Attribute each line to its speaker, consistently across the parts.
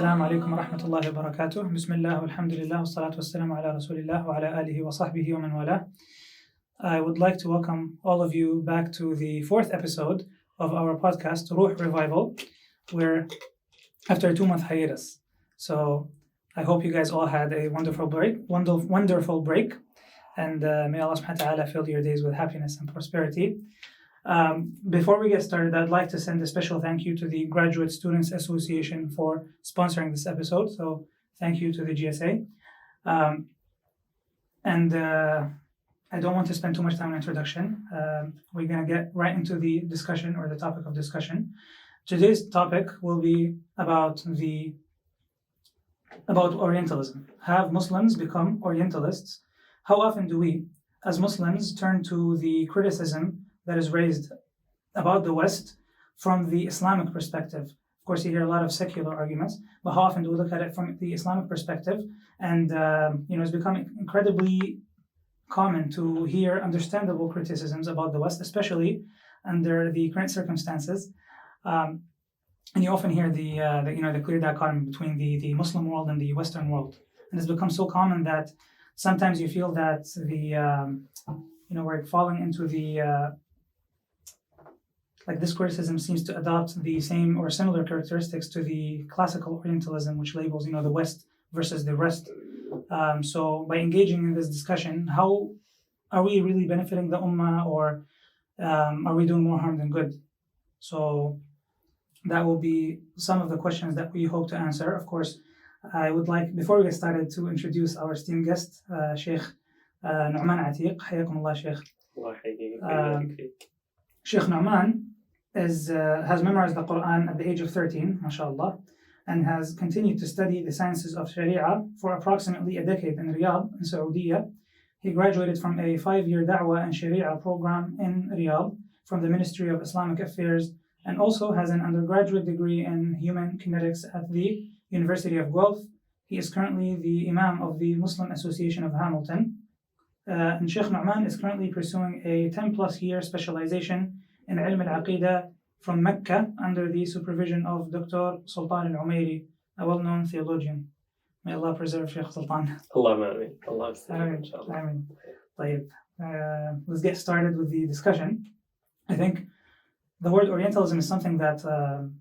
Speaker 1: Assalamu alaikum wa rahmatullahi wa barakatuh. Bismillah, alhamdulillah, wa salatu wa salamu ala rasulillah wa ala alihi wa sahbihi wa man wala. I would like to welcome all of you back to the fourth episode of our podcast, Ruh Revival. We're after a 2-month hiatus. So I hope you guys all had a wonderful break, and may Allah subhanahu wa ta'ala fill your days with happiness and prosperity. Before we get started, I'd like to send a special thank you to the Graduate Students Association for sponsoring this episode. So thank you to the GSA. I don't want to spend too much time on introduction. We're going to get right into the discussion or the topic of discussion. Today's topic will be about Orientalism. Have Muslims become Orientalists? How often do we, as Muslims, turn to the criticism that is raised about the West from the Islamic perspective? Of course, you hear a lot of secular arguments, but how often do we look at it from the Islamic perspective? And it's become incredibly common to hear understandable criticisms about the West, especially under the current circumstances. And you often hear the clear dichotomy between the Muslim world and the Western world, and it's become so common that sometimes you feel that we're falling into this criticism seems to adopt the same or similar characteristics to the classical Orientalism, which labels the West versus the rest. So by engaging in this discussion, how are we really benefiting the Ummah, or are we doing more harm than good? So that will be some of the questions that we hope to answer. Of course, I would like, before we get started, to introduce our esteemed guest, Sheikh Numan Attique. حياكم الله Sheikh. Sh.Numan has memorized the Quran at the age of 13, mashallah, and has continued to study the sciences of Sharia for approximately a decade in Riyadh, in Saudi. He graduated from a 5-year Da'wah and Sharia program in Riyadh from the Ministry of Islamic Affairs, and also has an undergraduate degree in human kinetics at the University of Guelph. He is currently the Imam of the Muslim Association of Hamilton. And Sheikh Nu'man is currently pursuing a 10-plus year specialization in Ilm al-Aqidah from Mecca under the supervision of Dr. Sultan al-Umairi, a well-known theologian. May Allah preserve Sheikh Sultan.
Speaker 2: Allahumma ameen.
Speaker 1: Ameen. Let's get started with the discussion. I think the word Orientalism is something that,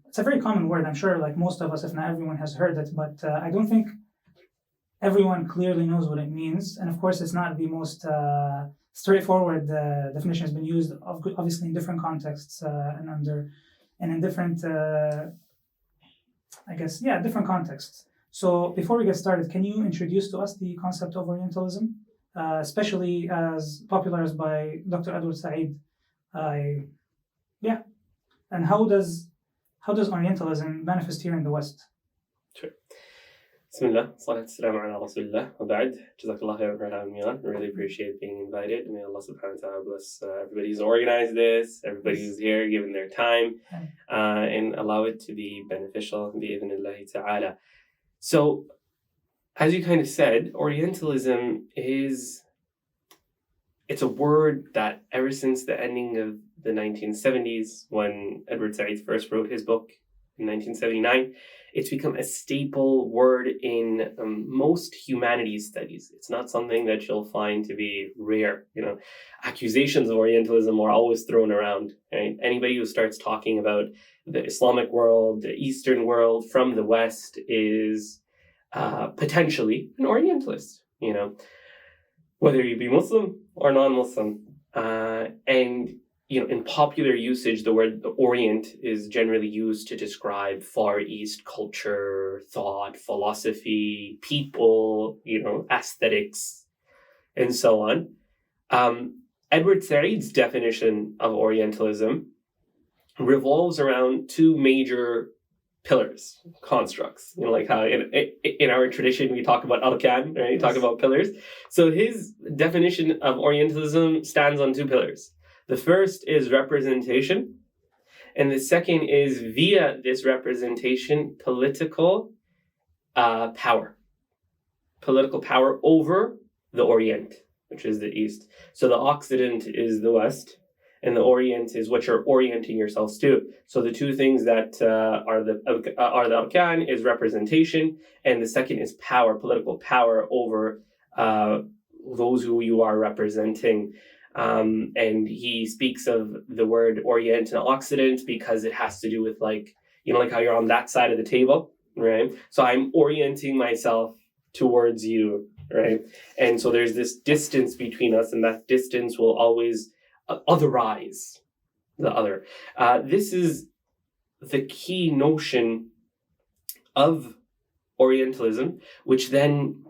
Speaker 1: it's a very common word. I'm sure most of us, if not everyone, has heard it, but I don't think everyone clearly knows what it means. And of course, it's not the most straightforward definition. Has been used obviously in different contexts and in different, different contexts. So before we get started, can you introduce to us the concept of Orientalism, especially as popularized by Dr. Edward Said? And how does Orientalism manifest here in the West?
Speaker 2: Sure. Bismillah, salatu wassalamu ala rasulillah, wa ba'd. Jazakallah khair for having me on. I really appreciate being invited. May Allah subhanahu wa ta'ala bless everybody who's organized this, everybody who's here, given their time, and allow it to be beneficial, bi-idhnillahi ta'ala. So, as you kind of said, Orientalism it's a word that ever since the ending of the 1970s, when Edward Said first wrote his book in 1979, it's become a staple word in most humanities studies. It's not something that you'll find to be rare. Accusations of Orientalism are always thrown around. Right? Anybody who starts talking about the Islamic world, the Eastern world from the West is potentially an Orientalist. Whether you be Muslim or non-Muslim, in popular usage, the word Orient is generally used to describe Far East culture, thought, philosophy, people, aesthetics, and so on. Edward Said's definition of Orientalism revolves around two major pillars, constructs. Like how in our tradition we talk about arkan, right?
Speaker 1: Yes.
Speaker 2: Talk about pillars. So his definition of Orientalism stands on two pillars. The first is representation, and the second is, via this representation, political power. Political power over the Orient, which is the East. So the Occident is the West, and the Orient is what you're orienting yourselves to. So the two things that are the arkan is representation, and the second is power, political power over those who you are representing. And he speaks of the word Orient and Occident because it has to do with like how you're on that side of the table, right? So I'm orienting myself towards you, right? And so there's this distance between us, and that distance will always otherize the other. This is the key notion of Orientalism, which then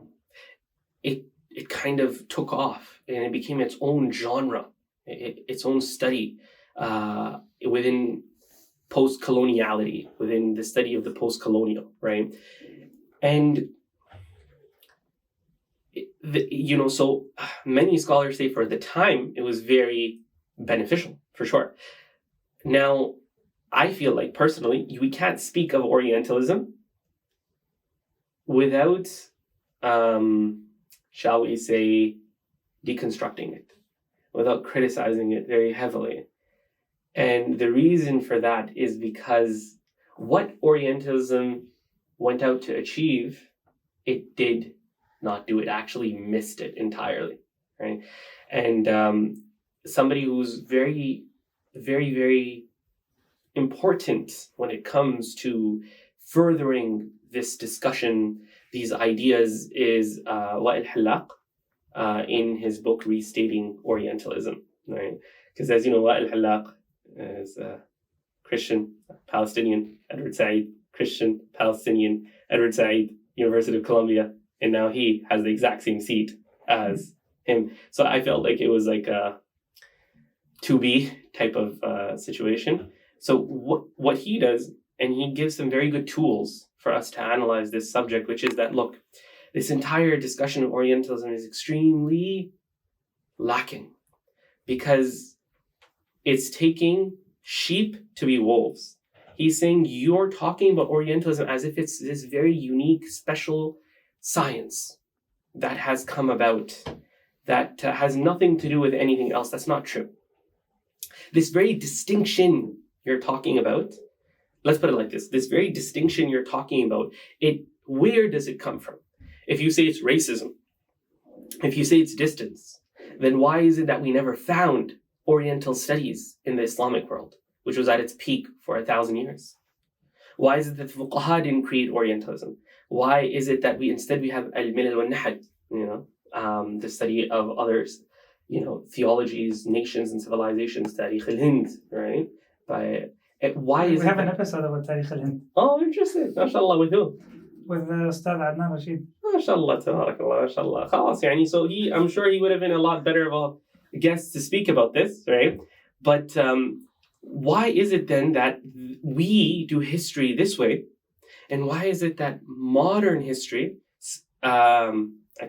Speaker 2: it kind of took off and it became its own genre, its own study within post-coloniality, within the study of the post-colonial, right? And so many scholars say for the time it was very beneficial, for sure. Now, I feel like personally, we can't speak of Orientalism without, shall we say, deconstructing it, without criticizing it very heavily. And the reason for that is because what Orientalism went out to achieve, it did not do. It actually missed it entirely, right? And somebody who's very, very, very important when it comes to furthering this discussion, these ideas, is Wa'il Hallaq in his book Restating Orientalism, right? Because as you know, Wa'il Hallaq is Christian, Palestinian, Edward Said, Christian, Palestinian, Edward Said, University of Columbia, and now he has the exact same seat as him. So I felt like it was like a 2B type of situation. So what he does, and he gives some very good tools for us to analyze this subject, which is that, look, this entire discussion of Orientalism is extremely lacking because it's taking sheep to be wolves. He's saying you're talking about Orientalism as if it's this very unique, special science that has come about that has nothing to do with anything else. That's not true. This very distinction you're talking about, let's put it like this very distinction you're talking about, where does it come from? If you say it's racism, if you say it's distance, then why is it that we never found Oriental studies in the Islamic world, which was at its peak for 1,000 years? Why is it that the fuqaha didn't create Orientalism? Why is it that we have al-milal wal-nahad, the study of others, theologies, nations, and civilizations, Tarikh al-Hind, right? Why is
Speaker 1: we have an episode about Tarikh al-Hind.
Speaker 2: Oh, interesting. MashaAllah, with who?
Speaker 1: With Ustad Adnan Rashid.
Speaker 2: MashaAllah, tabarakallah, MashaAllah. Khalas, yani, so I'm sure he would have been a lot better of a guest to speak about this, right? But why is it then that we do history this way? And why is it that modern history, I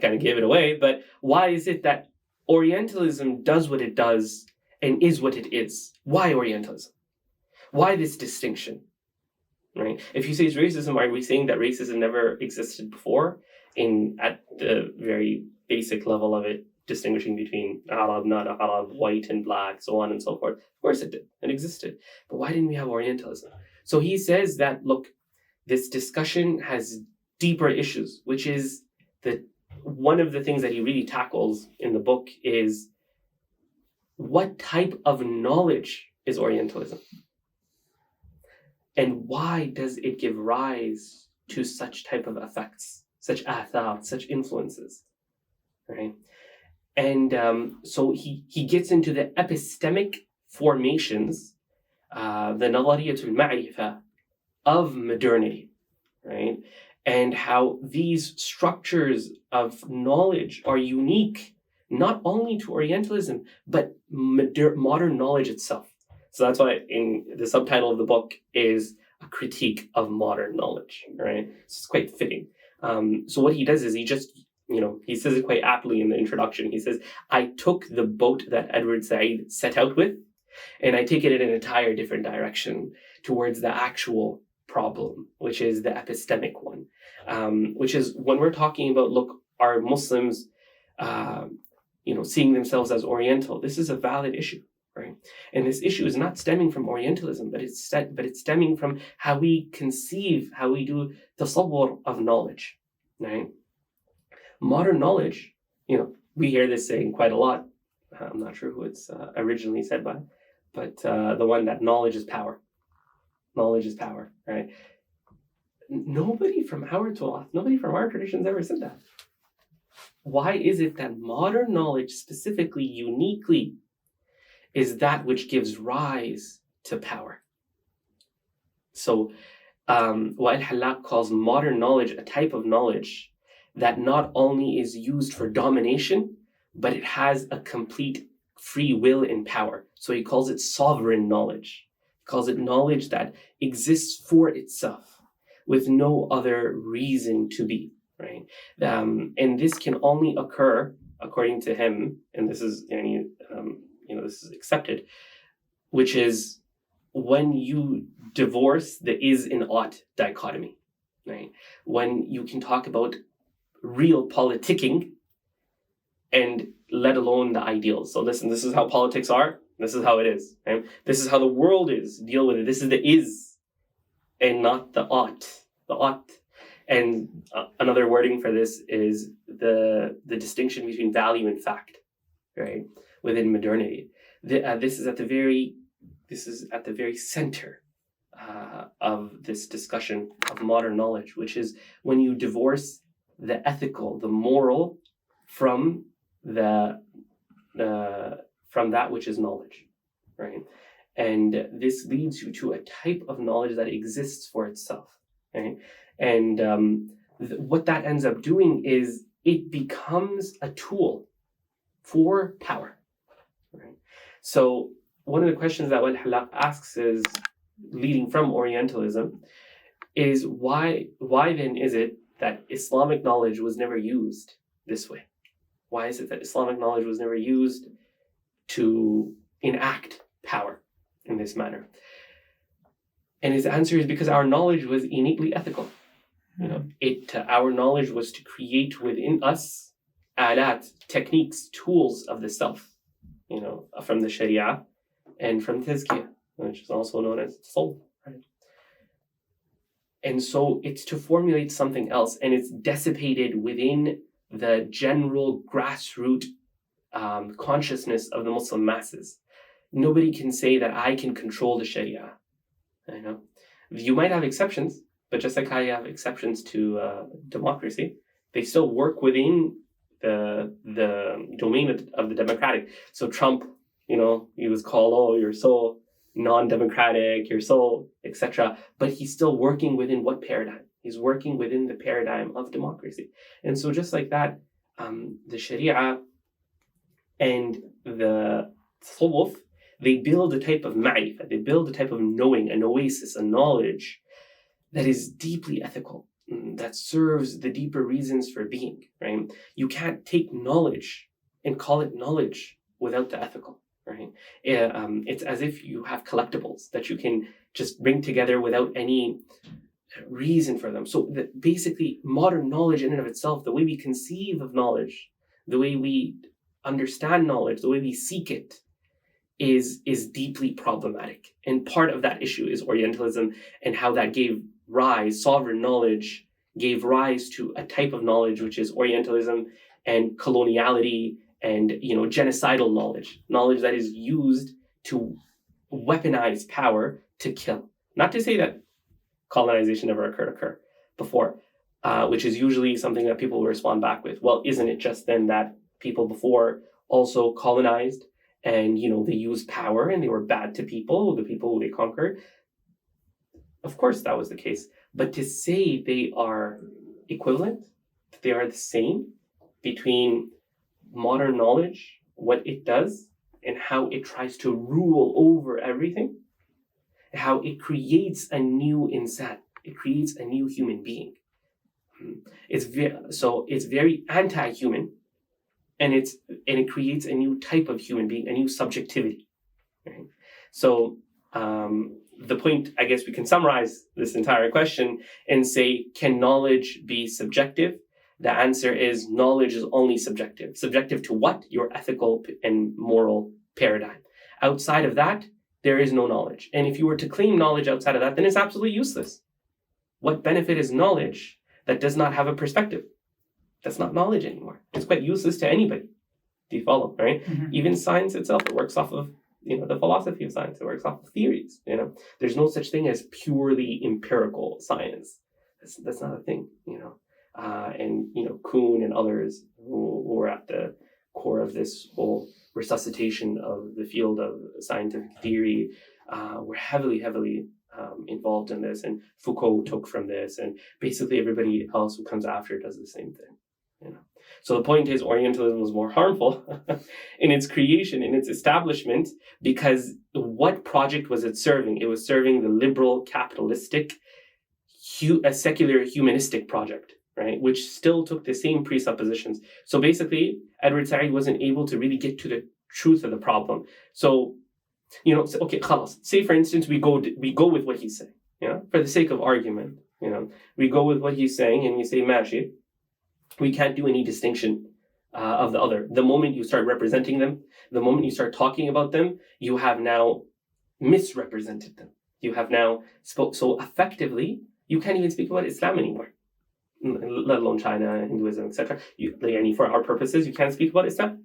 Speaker 2: kind of gave it away, but why is it that Orientalism does what it does and is what it is? Why Orientalism? Why this distinction? Right? If you say it's racism, are we saying that racism never existed before at the very basic level of it, distinguishing between Arab, not Arab, white and black, so on and so forth? Of course it did. It existed. But why didn't we have Orientalism? So he says that, look, this discussion has deeper issues, which is that one of the things that he really tackles in the book is what type of knowledge is Orientalism? And why does it give rise to such type of effects, such athar, such influences, right? And so he gets into the epistemic formations, the nadariyatul ma'rifah of modernity, right? And how these structures of knowledge are unique, not only to Orientalism, but modern knowledge itself. So that's why in the subtitle of the book is a critique of modern knowledge, right? So it's quite fitting. So what he does is he just, he says it quite aptly in the introduction. He says, I took the boat that Edward Said set out with, and I take it in an entire different direction towards the actual problem, which is the epistemic one, which is when we're talking about, look, are Muslims, seeing themselves as Oriental? This is a valid issue. right? And this issue is not stemming from Orientalism, but it's stemming from how we conceive, how we do tasawwur of knowledge, right? Modern knowledge, we hear this saying quite a lot. I'm not sure who it's originally said by, but the one that knowledge is power. Knowledge is power, right? Nobody from our traditions ever said that. Why is it that modern knowledge, specifically, uniquely, is that which gives rise to power? So, Wa'il Hallaq calls modern knowledge a type of knowledge that not only is used for domination, but it has a complete free will and power. So he calls it sovereign knowledge. He calls it knowledge that exists for itself, with no other reason to be, right? And this can only occur, according to him, and this is, this is accepted, which is when you divorce the is and ought dichotomy, right? When you can talk about real politicking and let alone the ideals. So listen, this is how politics are. This is how it is, right? This is how the world is. Deal with it. This is the is and not the ought. The ought. And another wording for this is the distinction between value and fact, right? Within modernity. This is at the very center of this discussion of modern knowledge, which is when you divorce the ethical, the moral, from that which is knowledge, right? And this leads you to a type of knowledge that exists for itself, right? And what that ends up doing is it becomes a tool for power, right? So one of the questions that Wa'il Hallaq asks is, leading from Orientalism, is why then is it that Islamic knowledge was never used this way? Why is it that Islamic knowledge was never used to enact power in this manner? And his answer is because our knowledge was innately ethical. Our knowledge was to create within us alat, techniques, tools of the self, from the Sharia and from Tazkiyah, which is also known as soul, right? And so it's to formulate something else, and it's dissipated within the general grassroots consciousness of the Muslim masses. Nobody can say that I can control the Sharia. You might have exceptions, but just like how you have exceptions to democracy, they still work within the domain of the democratic. So Trump, he was called, oh, you're so non-democratic, you're so, etc. But he's still working within what paradigm? He's working within the paradigm of democracy. And so just like that, the Sharia and the Tasawwuf, they build a type of ma'rifah, they build a type of knowing, an oasis, a knowledge that is deeply ethical, that serves the deeper reasons for being, right? You can't take knowledge and call it knowledge without the ethical, right? It's as if you have collectibles that you can just bring together without any reason for them. So basically, modern knowledge in and of itself, the way we conceive of knowledge, the way we understand knowledge, the way we seek it, is deeply problematic. And part of that issue is Orientalism and how that gave rise, sovereign knowledge gave rise to a type of knowledge which is Orientalism and coloniality and genocidal knowledge that is used to weaponize power to kill. Not to say that colonization never occurred before, which is usually something that people will respond back with. Well, isn't it just then that people before also colonized and they used power and they were bad to people, the people who they conquered? Of course that was the case. But to say they are equivalent, that they are the same between modern knowledge, what it does, and how it tries to rule over everything, how it creates a new insan, it creates a new human being. It's very anti-human, and it creates a new type of human being, a new subjectivity. Right? So the point, I guess we can summarize this entire question and say, can knowledge be subjective? The answer is knowledge is only subjective. Subjective to what? Your ethical and moral paradigm. Outside of that, there is no knowledge. And if you were to claim knowledge outside of that, then it's absolutely useless. What benefit is knowledge that does not have a perspective? That's not knowledge anymore. It's quite useless to anybody. Do you follow, right?
Speaker 1: Mm-hmm.
Speaker 2: Even science itself, it works off of, the philosophy of science. It works off of theories, There's no such thing as purely empirical science. That's not a thing, And, Kuhn and others who were at the core of this whole resuscitation of the field of scientific theory were heavily involved in this, and Foucault took from this, and basically everybody else who comes after does the same thing. So the point is, Orientalism was more harmful in its creation, in its establishment, because what project was it serving? It was serving the liberal, capitalistic, a secular, humanistic project, right? Which still took the same presuppositions. So basically, Edward Said wasn't able to really get to the truth of the problem. So, okay, khalas. Say for instance, we go with what he's saying, for the sake of argument, we go with what he's saying, and we say, Mashi, we can't do any distinction of the other. The moment you start representing them, the moment you start talking about them, you have now misrepresented them. You have now so effectively, you can't even speak about Islam anymore, let alone China, Hinduism, etc. For our purposes, you can't speak about Islam.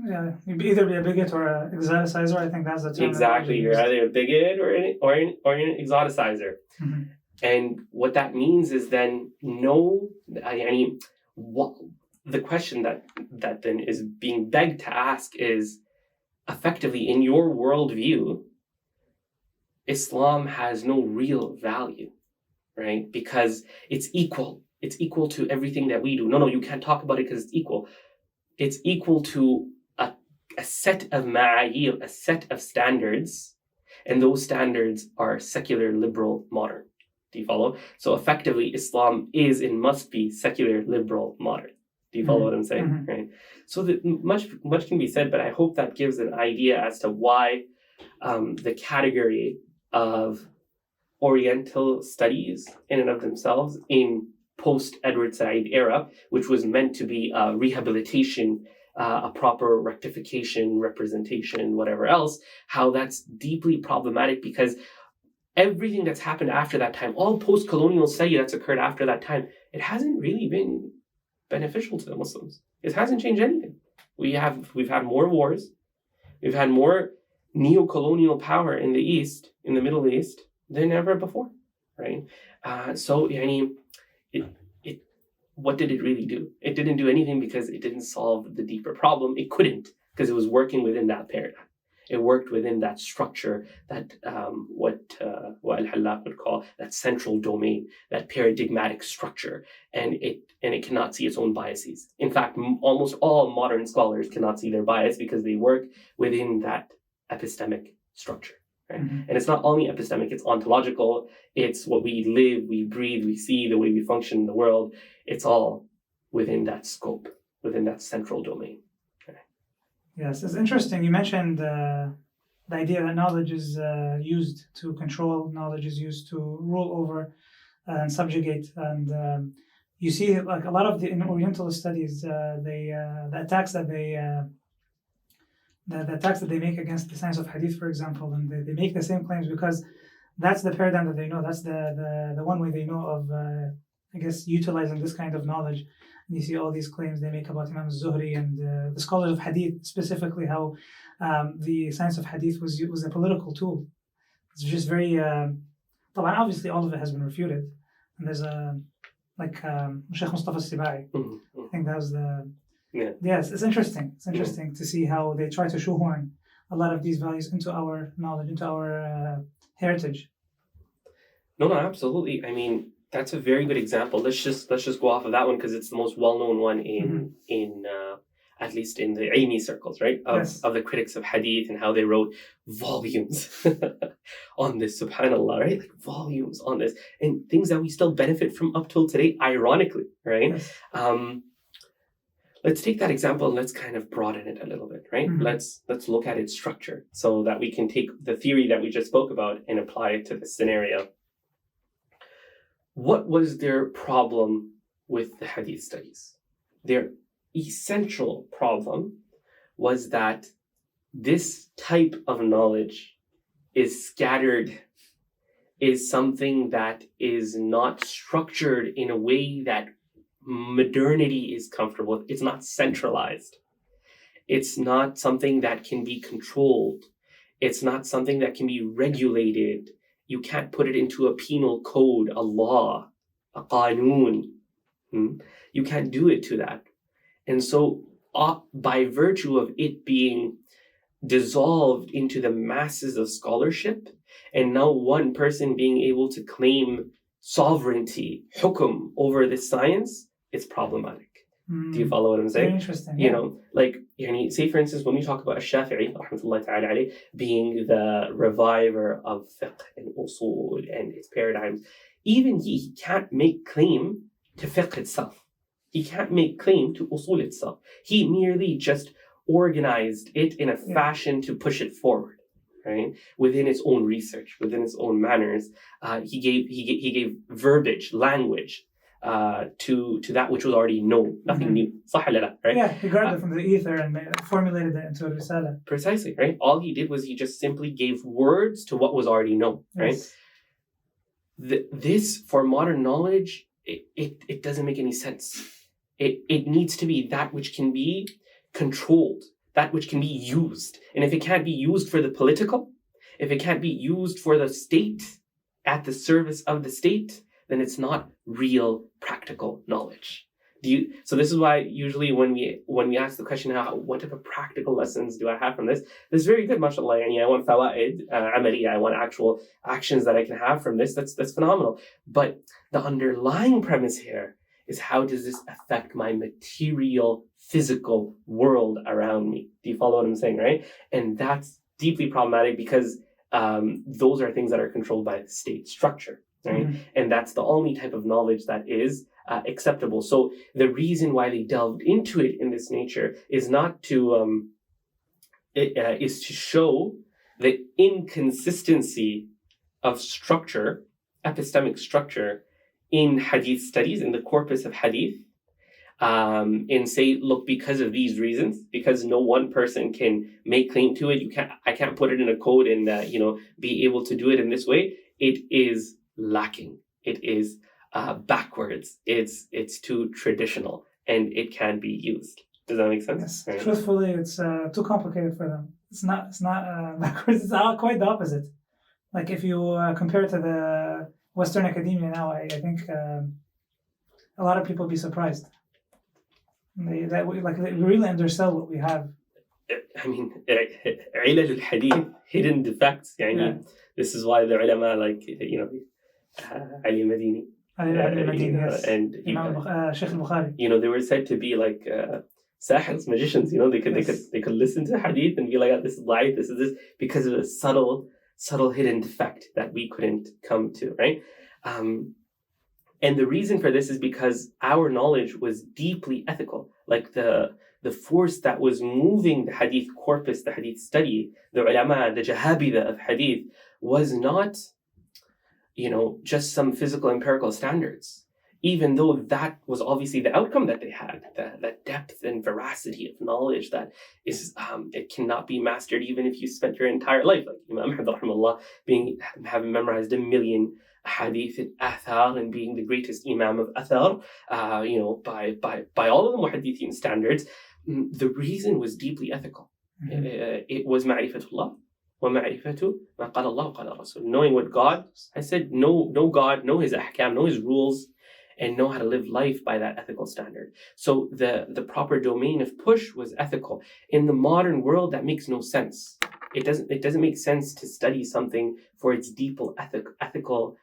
Speaker 1: Yeah, you'd either be a bigot or an exoticizer. I think that's the term.
Speaker 2: Exactly, you're either a bigot or an exoticizer.
Speaker 1: Mm-hmm.
Speaker 2: And what that means is then the question that then is being begged to ask is, effectively, in your worldview, Islam has no real value, right? Because it's equal. It's equal to everything that we do. No, you can't talk about it because it's equal. It's equal to a set of ma'ayir, a set of standards, and those standards are secular, liberal, modern. Do you follow? So effectively, Islam is and must be secular, liberal, modern. Do you follow what I'm saying?
Speaker 1: Mm-hmm.
Speaker 2: Right. So much can be said, but I hope that gives an idea as to why the category of Oriental studies in and of themselves in post-Edward Said era, which was meant to be a rehabilitation, a proper rectification, representation, whatever else, how that's deeply problematic, because everything that's happened after that time, all post-colonial study that's occurred after that time, it hasn't really been beneficial to the Muslims. It hasn't changed anything. We've had more wars. We've had more neo-colonial power in the East, in the Middle East, than ever before, right? What did it really do? It didn't do anything because it didn't solve the deeper problem. It couldn't, because it was working within that paradigm. It worked within that structure, that what Al-Hallaq would call that central domain, that paradigmatic structure, and it cannot see its own biases. In fact, almost all modern scholars cannot see their bias because they work within that epistemic structure. Right?
Speaker 1: Mm-hmm.
Speaker 2: And it's not only epistemic, it's ontological. It's what we live, we breathe, we see, the way we function in the world. It's all within that scope, within that central domain.
Speaker 1: Yes, it's interesting. You mentioned the idea that knowledge is used to control, knowledge is used to rule over and subjugate. And you see, like a lot of in Orientalist studies, the attacks that they make against the science of hadith, for example, and they make the same claims because that's the paradigm that they know. That's the one way they know of, utilizing this kind of knowledge. And you see all these claims they make about Imam Zuhri and the scholars of hadith, specifically how the science of hadith was a political tool. It's just very, obviously all of it has been refuted. And there's Sheikh Mustafa Sibai.
Speaker 2: Mm-hmm.
Speaker 1: I think that was
Speaker 2: Yeah.
Speaker 1: Yes, it's interesting. It's interesting to see how they try to shoehorn a lot of these values into our knowledge, into our heritage.
Speaker 2: No, absolutely. I mean, that's a very good example. Let's just go off of that one because it's the most well-known one in at least in the Aimi circles, right? Of the critics of hadith and how they wrote volumes on this, subhanAllah, right? Like volumes on this and things that we still benefit from up till today, ironically, right?
Speaker 1: Yes.
Speaker 2: Let's take that example and let's kind of broaden it a little bit, right?
Speaker 1: Mm-hmm.
Speaker 2: Let's look at its structure so that we can take the theory that we just spoke about and apply it to this scenario. What was their problem with the hadith studies? Their essential problem was that this type of knowledge is scattered, is something that is not structured in a way that modernity is comfortable with. It's not centralized. It's not something that can be controlled. It's not something that can be regulated. You can't put it into a penal code, a law, a qanoon. You can't do it to that. And so by virtue of it being dissolved into the masses of scholarship, and now one person being able to claim sovereignty, hukum, over this science, it's problematic. Do you follow what I'm saying?
Speaker 1: Very interesting.
Speaker 2: You know, like, say for instance, when we talk about Shafi'i, rahmatullahi ta'ala alayh, being the reviver of fiqh and usul and its paradigms, even he can't make claim to fiqh itself. He can't make claim to usul itself. He merely just organized it in a fashion to push it forward, right? Within its own research, within its own manners, he gave verbiage, language, to that which was already known, nothing new. صح ولا لا, right?
Speaker 1: Yeah, he grabbed it from the ether and formulated it into a risala.
Speaker 2: Precisely, right? All he did was he just simply gave words to what was already known, right?
Speaker 1: Yes.
Speaker 2: This, for modern knowledge, it doesn't make any sense. It needs to be that which can be controlled, that which can be used. And if it can't be used for the political, if it can't be used for the state, at the service of the state, then it's not real practical knowledge. So this is why usually when we ask the question, what type of practical lessons do I have from this? This is very good, mashallah. I want fawaid, amaliya, I want actual actions that I can have from this. That's phenomenal. But the underlying premise here is, how does this affect my material, physical world around me? Do you follow what I'm saying, right? And that's deeply problematic because those are things that are controlled by the state structure, right? Mm-hmm. And that's the only type of knowledge that is acceptable. So the reason why they delved into it in this nature is not to is to show the inconsistency of structure, epistemic structure, in hadith studies, in the corpus of hadith, and say, look, because of these reasons, because no one person can make claim to it, I can't put it in a code and be able to do it in this way. It is lacking. It is backwards. It's too traditional, and it can be used. Does that make sense?
Speaker 1: Yes.
Speaker 2: Right?
Speaker 1: Truthfully, it's too complicated for them. It's not backwards. It's quite the opposite. Like if you compare it to the Western academia now, I think a lot of people be surprised. They really undersell what we have.
Speaker 2: I mean, علل الحديث, hidden defects. This is why the ulama, Ali Madini.
Speaker 1: Yes.
Speaker 2: And
Speaker 1: Sheikh al-Bukhari.
Speaker 2: They were said to be like sahirs, magicians. They could listen to hadith and be like, oh, this is light, this is this, because of a subtle hidden defect that we couldn't come to, right? And the reason for this is because our knowledge was deeply ethical. Like the force that was moving the hadith corpus, the hadith study, the ulama, the jahabida of hadith, was not, just some physical empirical standards. Even though that was obviously the outcome that they had, the depth and veracity of knowledge that is, it cannot be mastered even if you spent your entire life. Like Imam Ahmad rahimahullah, having memorized 1 million hadith and athar and being the greatest imam of athar, by all of the muhaddithin standards. The reason was deeply ethical. Mm-hmm. It was ma'rifatullah. وَمَعْرِفَةُ مَا قَالَ اللَّهُ قَالَ الرَّسُولُ. Knowing what God has said, know God, know His ahkam, know His rules, and know how to live life by that ethical standard. So the proper domain of push was ethical. In the modern world, that makes no sense. It doesn't make sense to study something for its deep ethical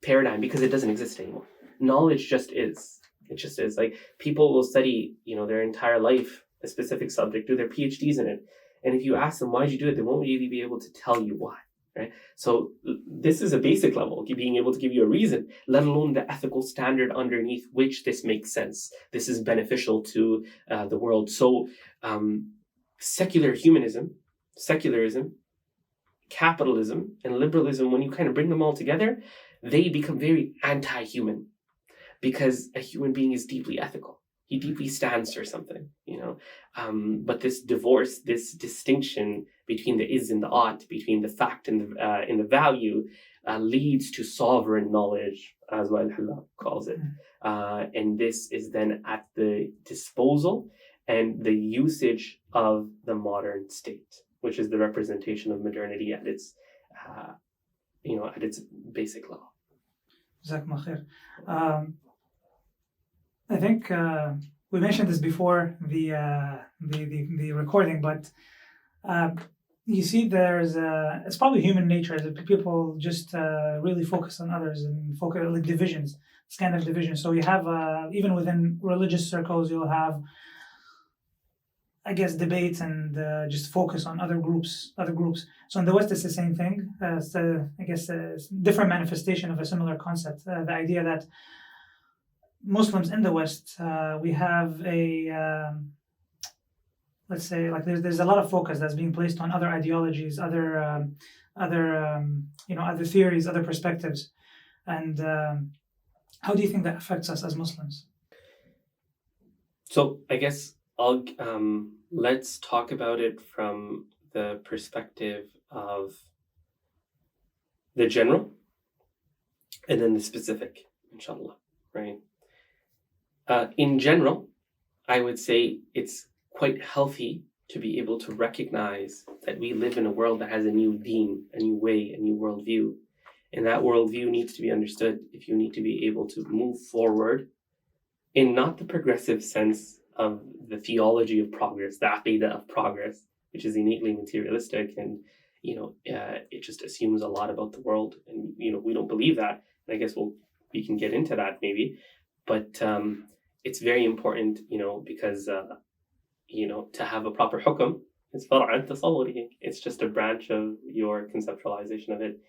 Speaker 2: paradigm, because it doesn't exist anymore. Knowledge just is. It just is. Like, people will study, their entire life a specific subject, do their PhDs in it. And if you ask them, why did you do it? They won't really be able to tell you why, right? So this is a basic level, being able to give you a reason, let alone the ethical standard underneath which this makes sense. This is beneficial to the world. So secularism, capitalism, and liberalism, when you kind of bring them all together, they become very anti-human, because a human being is deeply ethical. he deeply stands for something, but this divorce, this distinction between the is and the ought, between the fact and the value, leads to sovereign knowledge, as Al-Hallaq calls it. And this is then at the disposal and the usage of the modern state, which is the representation of modernity at its, at its basic level.
Speaker 1: Jazakumullah khair. I think we mentioned this before the recording, but you see, it's probably human nature that people just really focus on others and focus like divisions. It's kind of division. So you have even within religious circles, you'll have, I guess, debates and just focus on other groups. So in the West, it's the same thing. So I guess a different manifestation of a similar concept. The idea that Muslims in the West, we have a let's say, like there's a lot of focus that's being placed on other ideologies, other theories, other perspectives, and how do you think that affects us as Muslims?
Speaker 2: So I guess let's talk about it from the perspective of the general and then the specific, inshallah, right? In general, I would say it's quite healthy to be able to recognize that we live in a world that has a new deen, a new way, a new worldview. And that worldview needs to be understood if you need to be able to move forward in not the progressive sense of the theology of progress, the aqidah of progress, which is innately materialistic and, it just assumes a lot about the world. And, we don't believe that. And I guess we can get into that maybe. But it's very important, because, to have a proper hukm, it's just a branch of your conceptualization of it.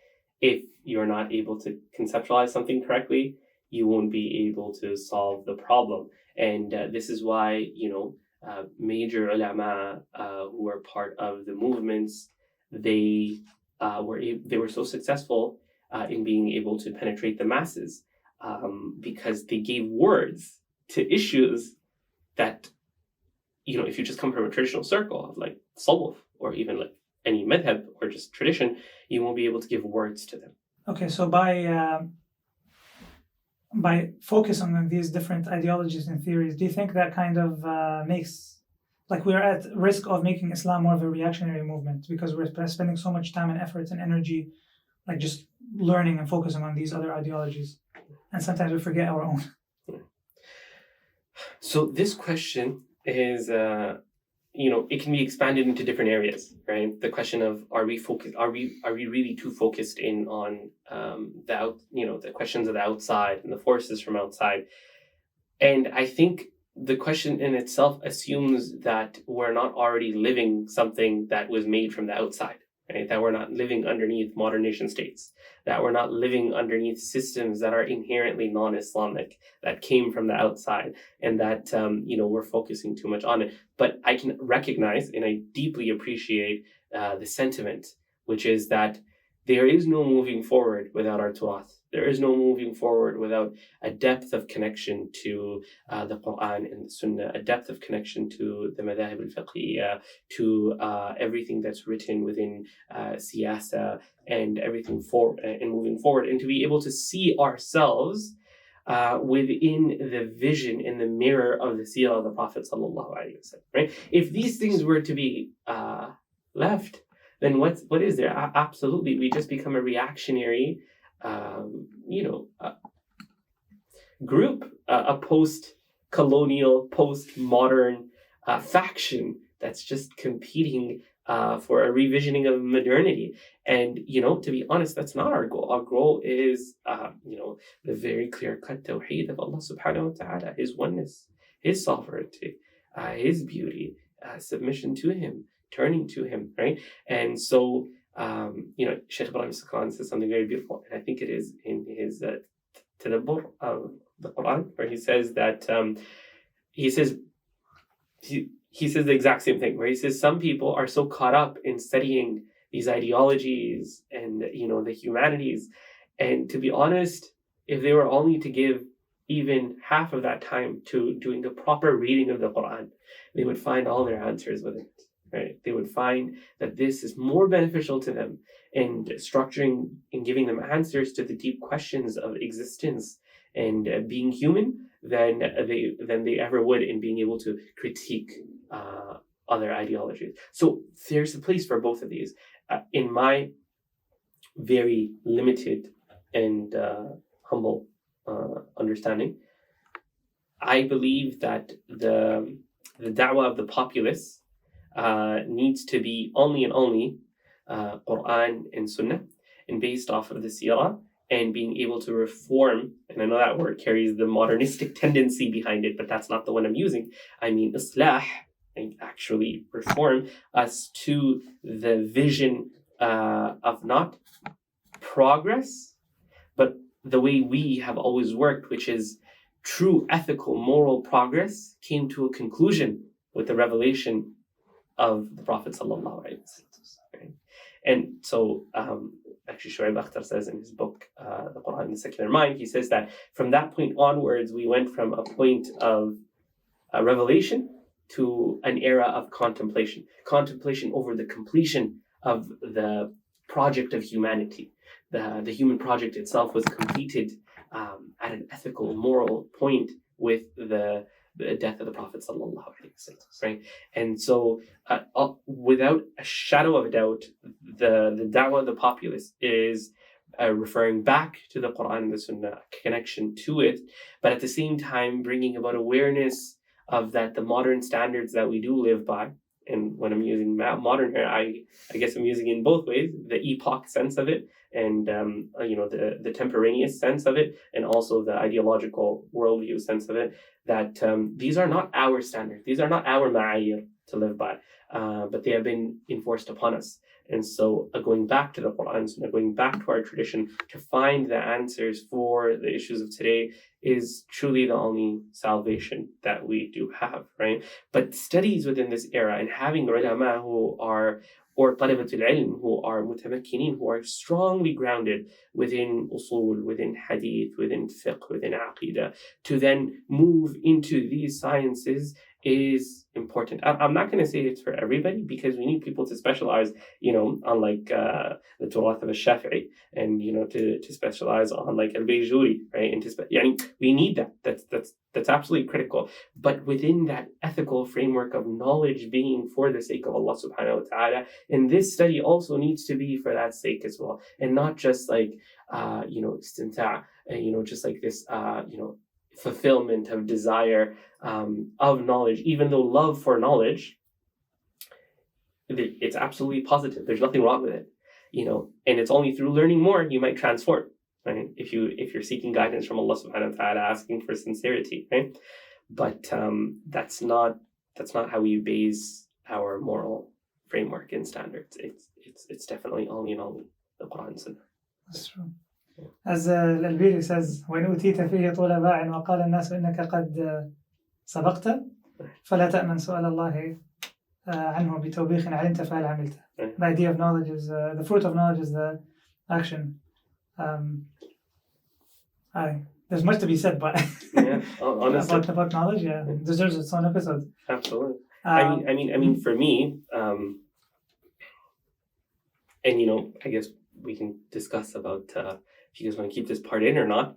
Speaker 2: If you're not able to conceptualize something correctly, you won't be able to solve the problem. And this is why, major ulama who were part of the movements, they were so successful in being able to penetrate the masses because they gave words to issues that, if you just come from a traditional circle of like Sawf or even like any madhab or just tradition, you won't be able to give words to them.
Speaker 1: Okay, so by focusing on these different ideologies and theories, do you think that kind of makes, like, we're at risk of making Islam more of a reactionary movement because we're spending so much time and effort and energy, like just learning and focusing on these other ideologies, and sometimes we forget our own?
Speaker 2: So this question is, it can be expanded into different areas, right? The question of are we really too focused in on the questions of the outside and the forces from outside? And I think the question in itself assumes that we're not already living something that was made from the outside, right? That we're not living underneath modern nation states, that we're not living underneath systems that are inherently non-Islamic, that came from the outside, and that, we're focusing too much on it. But I can recognize and I deeply appreciate the sentiment, which is that there is no moving forward without our turath. There is no moving forward without a depth of connection to the Quran and the Sunnah, a depth of connection to the madhahib al-fiqhiyya, to everything that's written within siyasa and everything and moving forward, and to be able to see ourselves within the vision in the mirror of the seerah of the Prophet sallallahu alaihi wasallam. Right? If these things were to be left, then what is there? Absolutely, we just become a reactionary, group, a post-colonial, post-modern faction that's just competing for a revisioning of modernity. And, to be honest, that's not our goal. Our goal is, the very clear-cut tawheed of Allah subhanahu wa ta'ala, His oneness, His sovereignty, His beauty, submission to Him, turning to Him, right? And so, Shaykh Ibrahim Sakhan says something very beautiful, and I think it is in his tadabbur of the Quran, where he says that he says the exact same thing, where he says some people are so caught up in studying these ideologies and the humanities, and to be honest, if they were only to give even half of that time to doing the proper reading of the Quran, they would find all their answers within it. Right? They would find that this is more beneficial to them in structuring and giving them answers to the deep questions of existence and being human than they ever would in being able to critique other ideologies. So there's a place for both of these. In my very limited and humble understanding, I believe that the da'wah of the populace needs to be only and only Quran and Sunnah, and based off of the Sirah, and being able to reform, and I know that word carries the modernistic tendency behind it, but that's not the one I'm using. I mean islah, and actually reform us to the vision of not progress, but the way we have always worked, which is true ethical, moral progress came to a conclusion with the revelation of the Prophet sallallahu alaihi wasallam. Right? And so, actually, Shoaib Akhtar says in his book, The Quran and the Secular Mind, he says that from that point onwards, we went from a point of revelation to an era of contemplation over the completion of the project of humanity. The human project itself was completed at an ethical, moral point with the death of the Prophet sallallahu alaihi wasallam, right? And so, without a shadow of a doubt, the da'wah of the populace is referring back to the Quran and the Sunnah, connection to it, but at the same time bringing about awareness of that the modern standards that we do live by. And when I'm using modern here, I guess I'm using it in both ways: the epoch sense of it, and the contemporaneous sense of it, and also the ideological worldview sense of it. That these are not our standards; these are not our ma'ayir to live by, but they have been enforced upon us. And so, going back to the Quran, going back to our tradition to find the answers for the issues of today is truly the only salvation that we do have, right? But studies within this era and having ulama who are, or talabatul ilm, who are mutamakkinin, who are strongly grounded within usul, within hadith, within fiqh, within aqidah, to then move into these sciences is important. I'm not going to say it's for everybody, because we need people to specialize, unlike the Turath of al-Shafi'i, and to specialize on like al-Bayjuri, right? And we need that. That's absolutely critical. But within that ethical framework of knowledge being for the sake of Allah subhanahu wa ta'ala, and this study also needs to be for that sake as well, and not just like istinta', just like this fulfillment of desire of knowledge, even though love for knowledge, it's absolutely positive. There's nothing wrong with it, and it's only through learning more you might transform, right? If you're seeking guidance from Allah subhanahu wa ta'ala, asking for sincerity, right? But that's not how we base our moral framework and standards. It's definitely only and only the Quran and Sunnah.
Speaker 1: That's true. As Al-Albiri says, وَإِنْ أُوتِيتَ فِيهِ طُولَ بَاعٍ وَقَالَ النَّاسُ إِنَّكَ قَدْ سَبَقْتَ فَلَا تَأْمَنْ سُؤَالَ اللَّهِ عَنْهُ بِتَوْبِيخٍ عَلِمْتَ فَهَلْ عَمِلْتَ. The idea of knowledge is, the fruit of knowledge is the action. There's much to be said, but honestly, about knowledge, deserves its own episode.
Speaker 2: Absolutely. I mean, for me, and I guess we can discuss about if you guys want to keep this part in or not.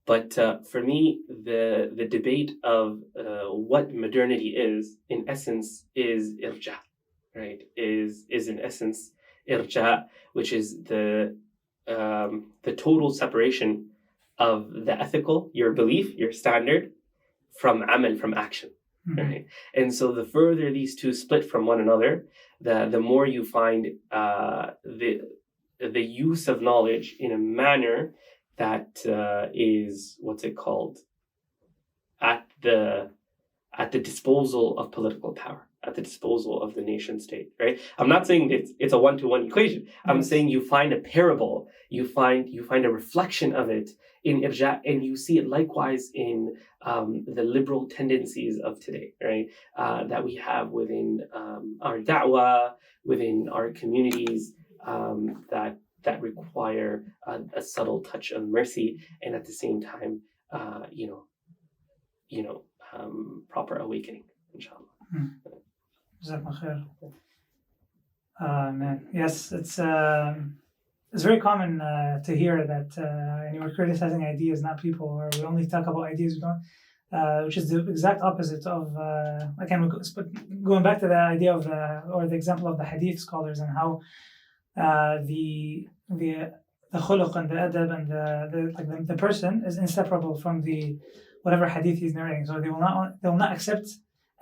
Speaker 2: But for me, the debate of what modernity is, in essence, is irja, right? Is in essence irja, which is the total separation of the ethical, your belief, your standard, from amal, from action, right? And so the further these two split from one another, the more you find the use of knowledge in a manner that is at the disposal of political power, at the disposal of the nation state, right? I'm not saying it's a one-to-one equation. I'm saying you find a parable, you find a reflection of it in irja, and you see it likewise in the liberal tendencies of today, right? That we have within our da'wah, within our communities, that require a subtle touch of mercy, and at the same time, proper awakening, inshallah.
Speaker 1: Jazakallah khair. Man, yes, it's very common to hear that and we're criticizing ideas, not people, or we only talk about ideas, we don't, which is the exact opposite of again, going back to the idea of the example of the hadith scholars and how the khuluq and the adab and the person is inseparable from the whatever hadith he's narrating. So they will not accept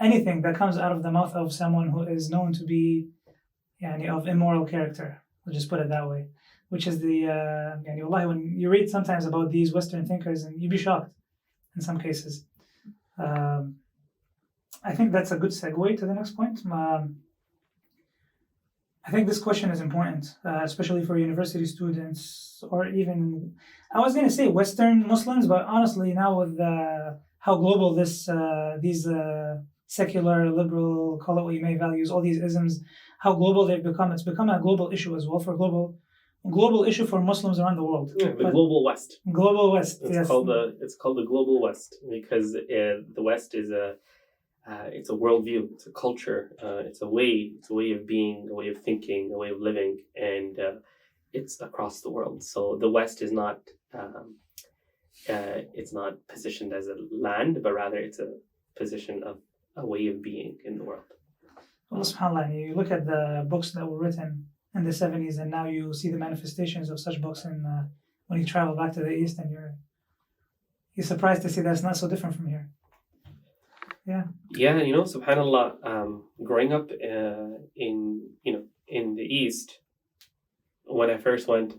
Speaker 1: anything that comes out of the mouth of someone who is known to be of immoral character. We'll just put it that way. Which is wallahi, when you read sometimes about these Western thinkers, and you'd be shocked in some cases. I think that's a good segue to the next point. I think this question is important, especially for university students, or even, I was going to say Western Muslims, but honestly now with how global these secular, liberal, call it what you may, values, all these isms, how global they've become. It's become a global issue as well, for global issue for Muslims around the world.
Speaker 2: Yeah, the global West.
Speaker 1: Global West.
Speaker 2: It's called the global West because the West is it's a worldview, it's a culture, it's a way of being, a way of thinking, a way of living, and it's across the world. So the West is not it's not positioned as a land, but rather it's a position of a way of being in the world.
Speaker 1: Well, subhanAllah, you look at the books that were written in the 70s, and now you see the manifestations of such books when you travel back to the East, and you're surprised to see that it's not so different from here. Yeah, subhanAllah, growing up in the East, when I first went,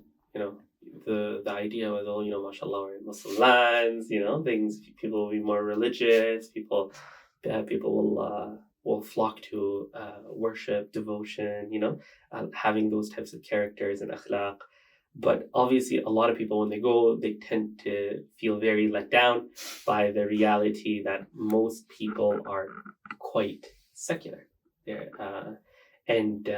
Speaker 1: the idea was, mashallah, we're in Muslim lands, things, people will be more religious, people will flock to worship, devotion, having those types of characters and akhlaq. But obviously, a lot of people, when they go, they tend to feel very let down by the reality that most people are quite secular. And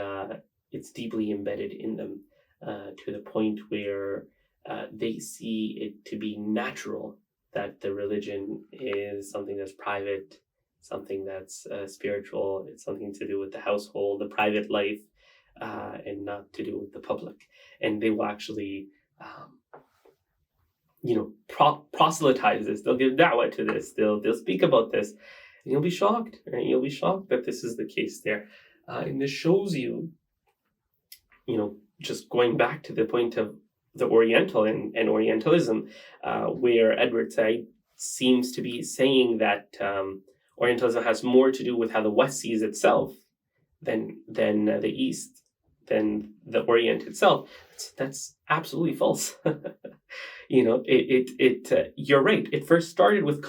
Speaker 1: it's deeply embedded in them to the point where they see it to be natural that the religion is something that's private, something that's spiritual, it's something to do with the household, the private life, and not to do with the public. And they will actually, proselytize this. They'll give da'wah to this. They'll speak about this, and you'll be shocked. Right? You'll be shocked that this is the case there. And this shows you, just going back to the point of the Oriental and Orientalism, where Edward Said seems to be saying that Orientalism has more to do with how the West sees itself than the East, than the Orient itself. That's absolutely false. You're right. It first started with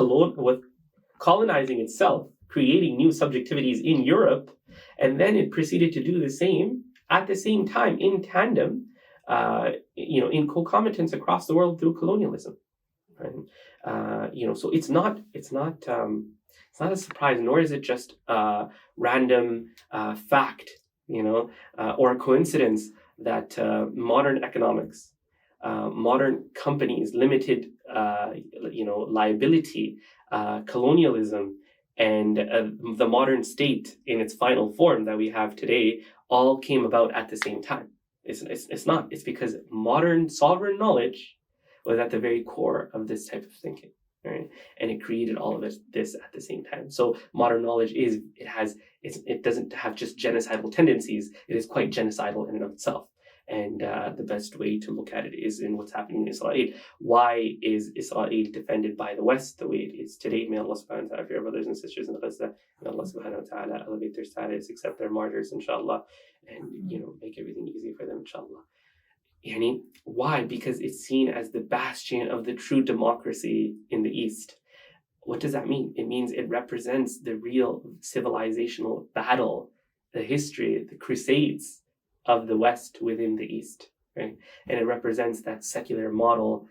Speaker 1: colonizing itself, creating new subjectivities in Europe, and then it proceeded to do the same at the same time, in tandem, in concomitance across the world through colonialism. Right? So it's not a surprise, nor is it just a random fact, or a coincidence that modern economics, modern companies, limited, liability, colonialism, and the modern state in its final form that we have today all came about at the same time. It's not. It's because modern sovereign knowledge was at the very core of this type of thinking. Right? And it created all of this at the same time. So modern knowledge it doesn't have just genocidal tendencies. It is quite genocidal in and of itself. And the best way to look at it is in what's happening in Israel. Why is Israel defended by the West the way it is today? May Allah subhanahu wa ta'ala, for your brothers and sisters in Gaza, may Allah subhanahu wa ta'ala elevate their status, accept their martyrs, inshallah, and make everything easy for them, inshallah. Why? Because it's seen as the bastion of the true democracy in the East. What does that mean? It means it represents the real civilizational battle, the history, the crusades of the West within the East, right? And it represents that secular model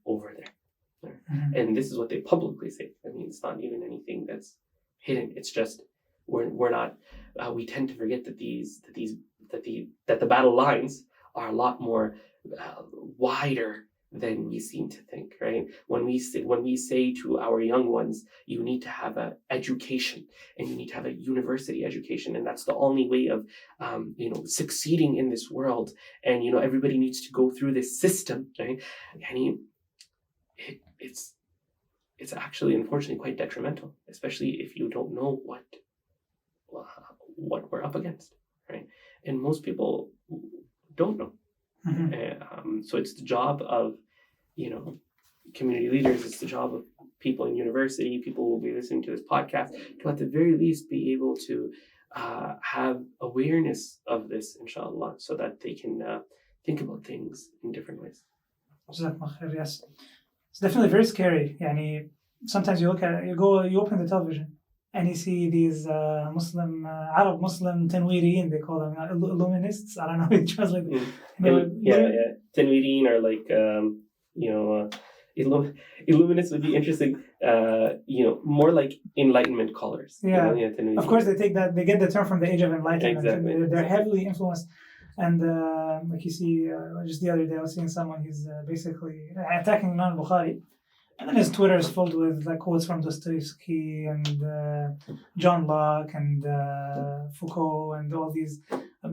Speaker 1: over there. Mm-hmm. And this is what they publicly say. It's not even anything that's hidden. It's just we're not. We tend to forget that the battle lines are a lot more wider
Speaker 2: than we seem to think, right? When we say to our young ones, you need to have an education and you need to have a university education, and that's the only way of succeeding in this world, and everybody needs to go through this system, right? And it's actually unfortunately quite detrimental, especially if you don't know what we're up against, right? And most people don't know. So it's the job of community leaders, it's the job of people in university, people who will be listening to this podcast, to at the very least be able to have awareness of this, inshallah, so that they can think about things in different ways.
Speaker 1: Yes. It's definitely very scary. Sometimes you open the television and you see these Arab Muslim Tanweeriyin, they call them Illuminists. I don't know how to translate it.
Speaker 2: Tanweeriyin are like, Illuminists would be interesting, more like Enlightenment callers.
Speaker 1: Of course they get the term from the Age of Enlightenment.
Speaker 2: Exactly.
Speaker 1: They're heavily influenced. And like you see, just the other day I was seeing someone, he's basically attacking Imam Bukhari. And then his Twitter is filled with quotes from Dostoevsky and John Locke and Foucault and all these,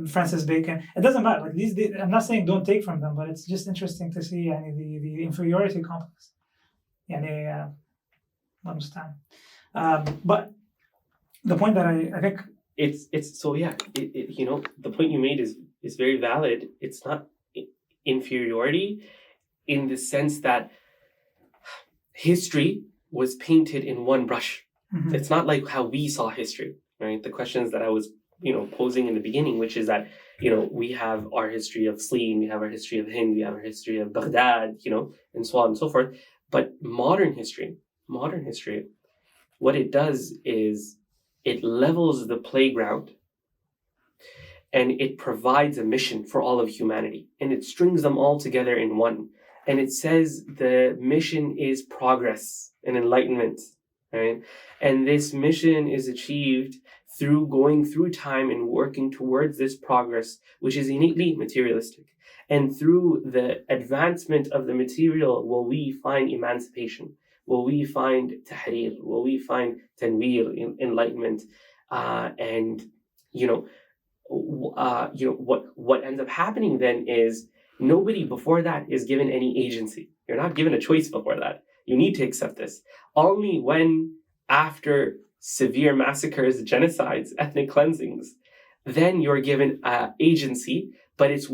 Speaker 1: Francis Bacon. It doesn't matter. I'm not saying don't take from them, but it's just interesting to see the inferiority complex. But the point that I think
Speaker 2: the point you made is very valid. It's not inferiority in the sense that history was painted in one brush.
Speaker 1: Mm-hmm.
Speaker 2: It's not like how we saw history, right? The questions that I was, posing in the beginning, which is that, we have our history of Sleen, we have our history of Hind, we have our history of Baghdad, and so on and so forth. But modern history, what it does is it levels the playground and it provides a mission for all of humanity, and it strings them all together in one. And it says the mission is progress and enlightenment, right? And this mission is achieved through going through time and working towards this progress, which is innately materialistic. And through the advancement of the material will we find emancipation, will we find tahrir, will we find tanweer, enlightenment, and what ends up happening then is nobody before that is given any agency. You're not given a choice before that. You need to accept this. Only when, after severe massacres, genocides, ethnic cleansings, then you're given agency, but it's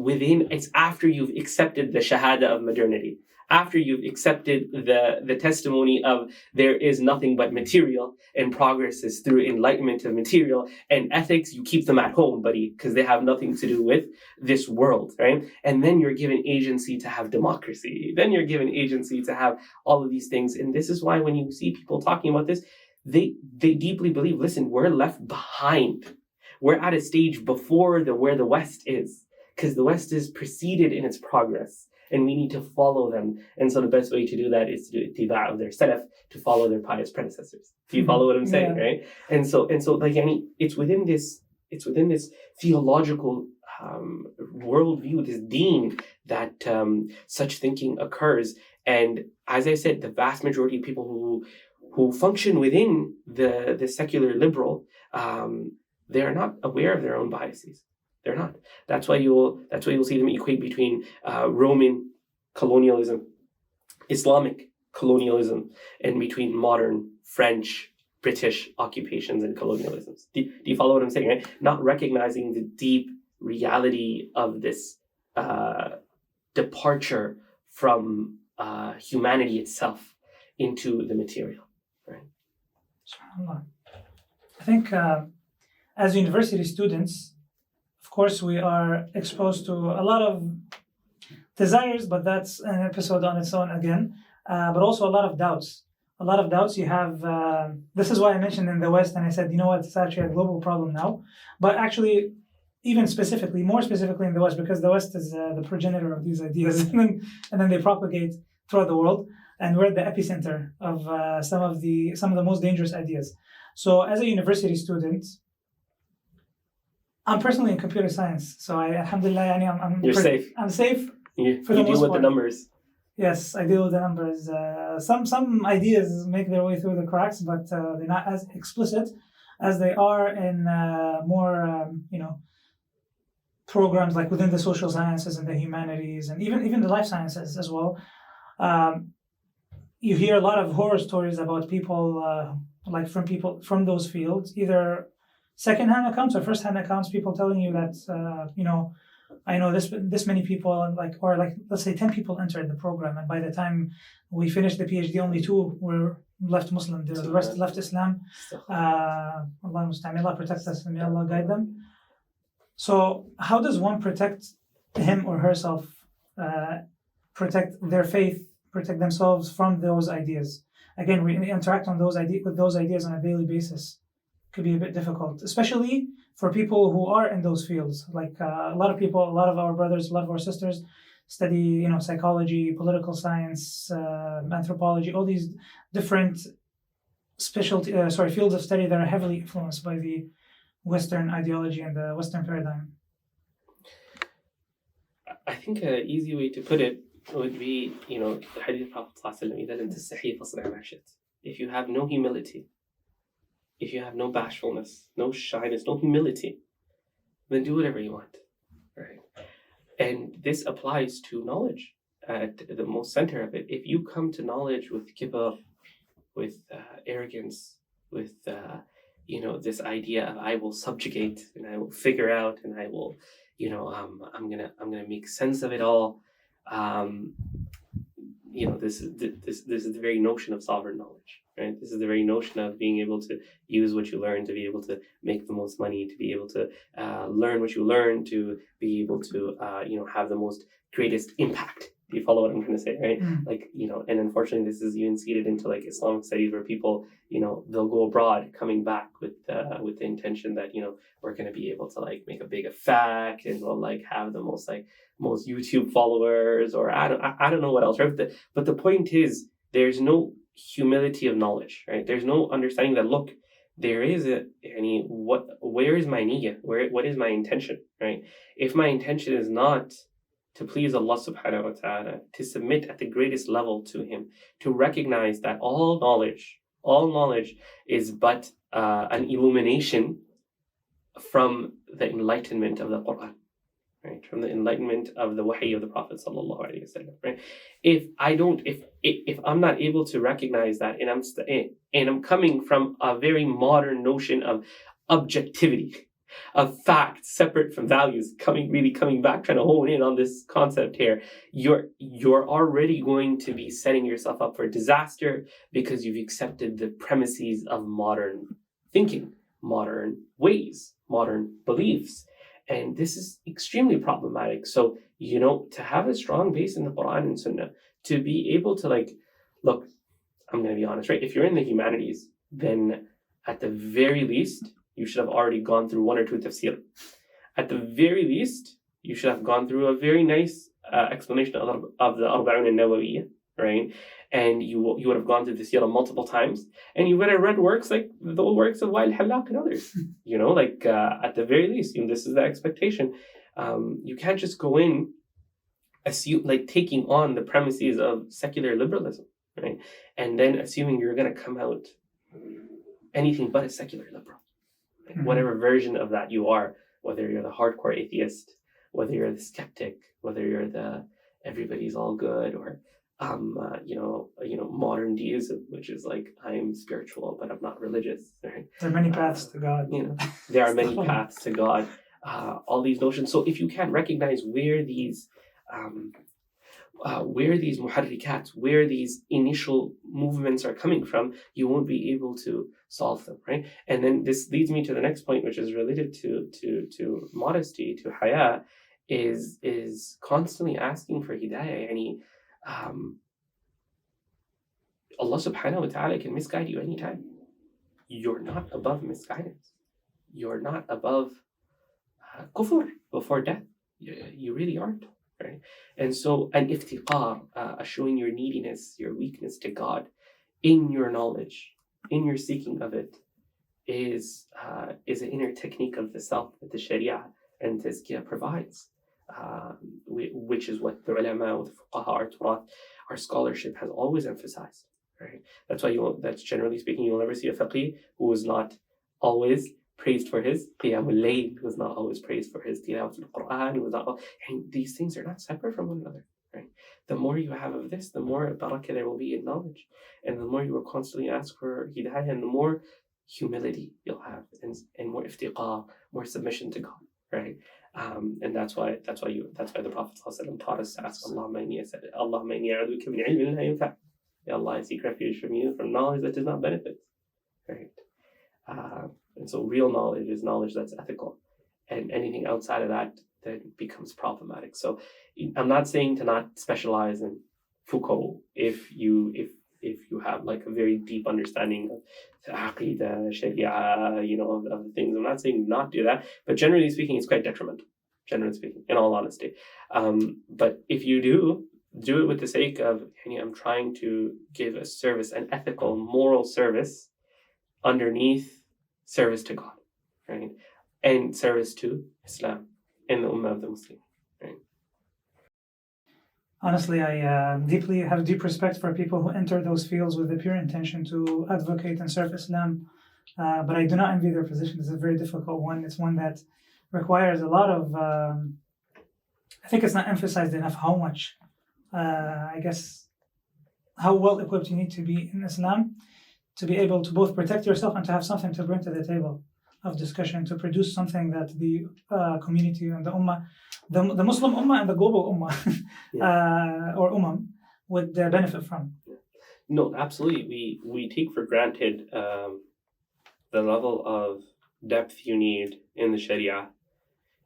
Speaker 2: after you've accepted the shahada of modernity, after you've accepted the testimony of there is nothing but material, and progress is through enlightenment of material, and ethics, you keep them at home, buddy, because they have nothing to do with this world, right? And then you're given agency to have democracy. Then you're given agency to have all of these things. And this is why when you see people talking about this, they deeply believe, listen, we're left behind. We're at a stage before where the West is, because the West is preceded in its progress, and we need to follow them. And so the best way to do that is to do ittiba' of their salaf, to follow their pious predecessors. Do you follow what I'm saying, right? And so it's within this theological worldview, this deen, that such thinking occurs. And as I said, the vast majority of people who function within the secular liberal, they are not aware of their own biases. They're not. That's why you'll see them equate between Roman colonialism, Islamic colonialism, and between modern French, British occupations and colonialisms. Do you follow what I'm saying, right? Not recognizing the deep reality of this departure from humanity itself into the material, right?
Speaker 1: SubhanAllah. I think as university students, of course, we are exposed to a lot of desires, but that's an episode on its own again. But also a lot of doubts. You have, this is why I mentioned in the West, and I said, it's actually a global problem now. But actually, even more specifically in the West, because the West is the progenitor of these ideas, and then they propagate throughout the world, and we're the epicenter of some of the most dangerous ideas. So as a university student, I'm personally in computer science, so alhamdulillah,
Speaker 2: You're safe.
Speaker 1: I'm safe.
Speaker 2: You
Speaker 1: for the
Speaker 2: deal
Speaker 1: most
Speaker 2: with
Speaker 1: part.
Speaker 2: the numbers.
Speaker 1: Yes, I deal with the numbers. Some ideas make their way through the cracks, but they're not as explicit as they are in more, programs like within the social sciences and the humanities, and even the life sciences as well. Um, you hear a lot of horror stories about people from those fields, either secondhand accounts or first-hand accounts. People telling you that I know this many people, or let's say 10 people entered the program, and by the time we finished the PhD, only 2 were left Muslim. The rest left Islam. Allah musta'an. May Allah protect us and may Allah guide them. So, how does one protect him or herself, protect their faith, protect themselves from those ideas? Again, we interact with those ideas on a daily basis. Could be a bit difficult, especially for people who are in those fields. Like a lot of our brothers, a lot of our sisters study, psychology, political science, anthropology, all these different fields of study that are heavily influenced by the Western ideology and the Western paradigm.
Speaker 2: I think an easy way to put it would be, the hadith of Prophet ﷺ, if you have no humility, if you have no bashfulness, no shyness, no humility, then do whatever you want, right? And this applies to knowledge at the most center of it. If you come to knowledge with kibr, with arrogance, with this idea of I will subjugate and I will figure out and I will, I'm gonna make sense of it all. This is the very notion of sovereign knowledge, right? This is the very notion of being able to use what you learn, to be able to make the most money, to be able to learn what you learn, to be able to have the most greatest impact. Do you follow what I'm trying to say, right? And unfortunately, this is even seeded into Islamic studies where people, they'll go abroad, coming back with the intention that we're going to be able to make a big effect, and we'll have the most YouTube followers, or I don't know what else, right? But the point is, there's no humility of knowledge, right? There's no understanding that look, there is where is my niyyah? What is my intention, right? If my intention is not to please Allah subhanahu wa ta'ala, to submit at the greatest level to Him, to recognize that all knowledge is but an illumination from the enlightenment of the Quran, right? From the enlightenment of the wahi of the Prophet sallallahu alaihi wasallam, right? If I'm not able to recognize that, and I'm coming from a very modern notion of objectivity, of facts separate from values, coming back, trying to hone in on this concept here, you're already going to be setting yourself up for disaster, because you've accepted the premises of modern thinking, modern ways, modern beliefs. And this is extremely problematic. So, to have a strong base in the Quran and Sunnah, to be able to look, I'm going to be honest, right? If you're in the humanities, then at the very least, you should have already gone through 1 or 2 tafsir. At the very least, you should have gone through a very nice explanation of the Arba'un al-Nawawiyya, right? And you would have gone through the seerah multiple times, and you would have read works like the works of Wa'il Hallaq and others. At the very least, this is the expectation. You can't just go in taking on the premises of secular liberalism, right? And then assuming you're going to come out anything but a secular liberal. Whatever version of that you are, whether you're the hardcore atheist, whether you're the skeptic, whether you're the everybody's all good, or modern deism, which is I'm spiritual but I'm not religious, right?
Speaker 1: There are many paths to God.
Speaker 2: There are many paths to God. All these notions. So if you can't recognize where these muharrikat, where these initial movements are coming from, you won't be able to solve them, right? And then this leads me to the next point, which is related to modesty, to haya, is constantly asking for hidayah. Allah subhanahu wa ta'ala can misguide you anytime. You're not above misguidance. You're not above kufr before death. You really aren't. Right? And so an iftiqar, showing your neediness, your weakness to God in your knowledge, in your seeking of it, is an inner technique of the self that the Sharia and Tazkiyah provides. which is what the ulama, the fuqaha, our turath, our scholarship has always emphasized. Right? That's why that's generally speaking, you'll never see a faqih who is not always praised for his qiyamul layl, who is not always praised for his tilawat al-Quran, who is not. And these things are not separate from one another. Right? The more you have of this, the more barakah there will be in knowledge, and the more you will constantly ask for hidayah, and the more humility you'll have, and more iftiqah, more submission to God. Right? And that's why the Prophet ﷺ taught us to ask Allahumma inni a'udhu bika min ilmin la yanfa'. Ya Allah, I seek refuge from you from knowledge that does not benefit. Right? And so real knowledge is knowledge that's ethical, and anything outside of that then becomes problematic. So I'm not saying to not specialize in Foucault if you have like a very deep understanding of aqidah, sharia, of the things. I'm not saying not do that, but generally speaking, it's quite detrimental. Generally speaking, in all honesty. But if you do it with the sake of, I'm trying to give a service, an ethical, moral service underneath service to God, right? And service to Islam and the Ummah of the Muslim, right?
Speaker 1: Honestly, I have deep respect for people who enter those fields with the pure intention to advocate and serve Islam. But I do not envy their position. It's a very difficult one. It's one that requires a lot of, I think it's not emphasized enough how much, how well equipped you need to be in Islam to be able to both protect yourself and to have something to bring to the table of discussion, to produce something that the community and the ummah, the Muslim ummah and the global ummah or would benefit from.
Speaker 2: No, absolutely. We take for granted the level of depth you need in the Sharia,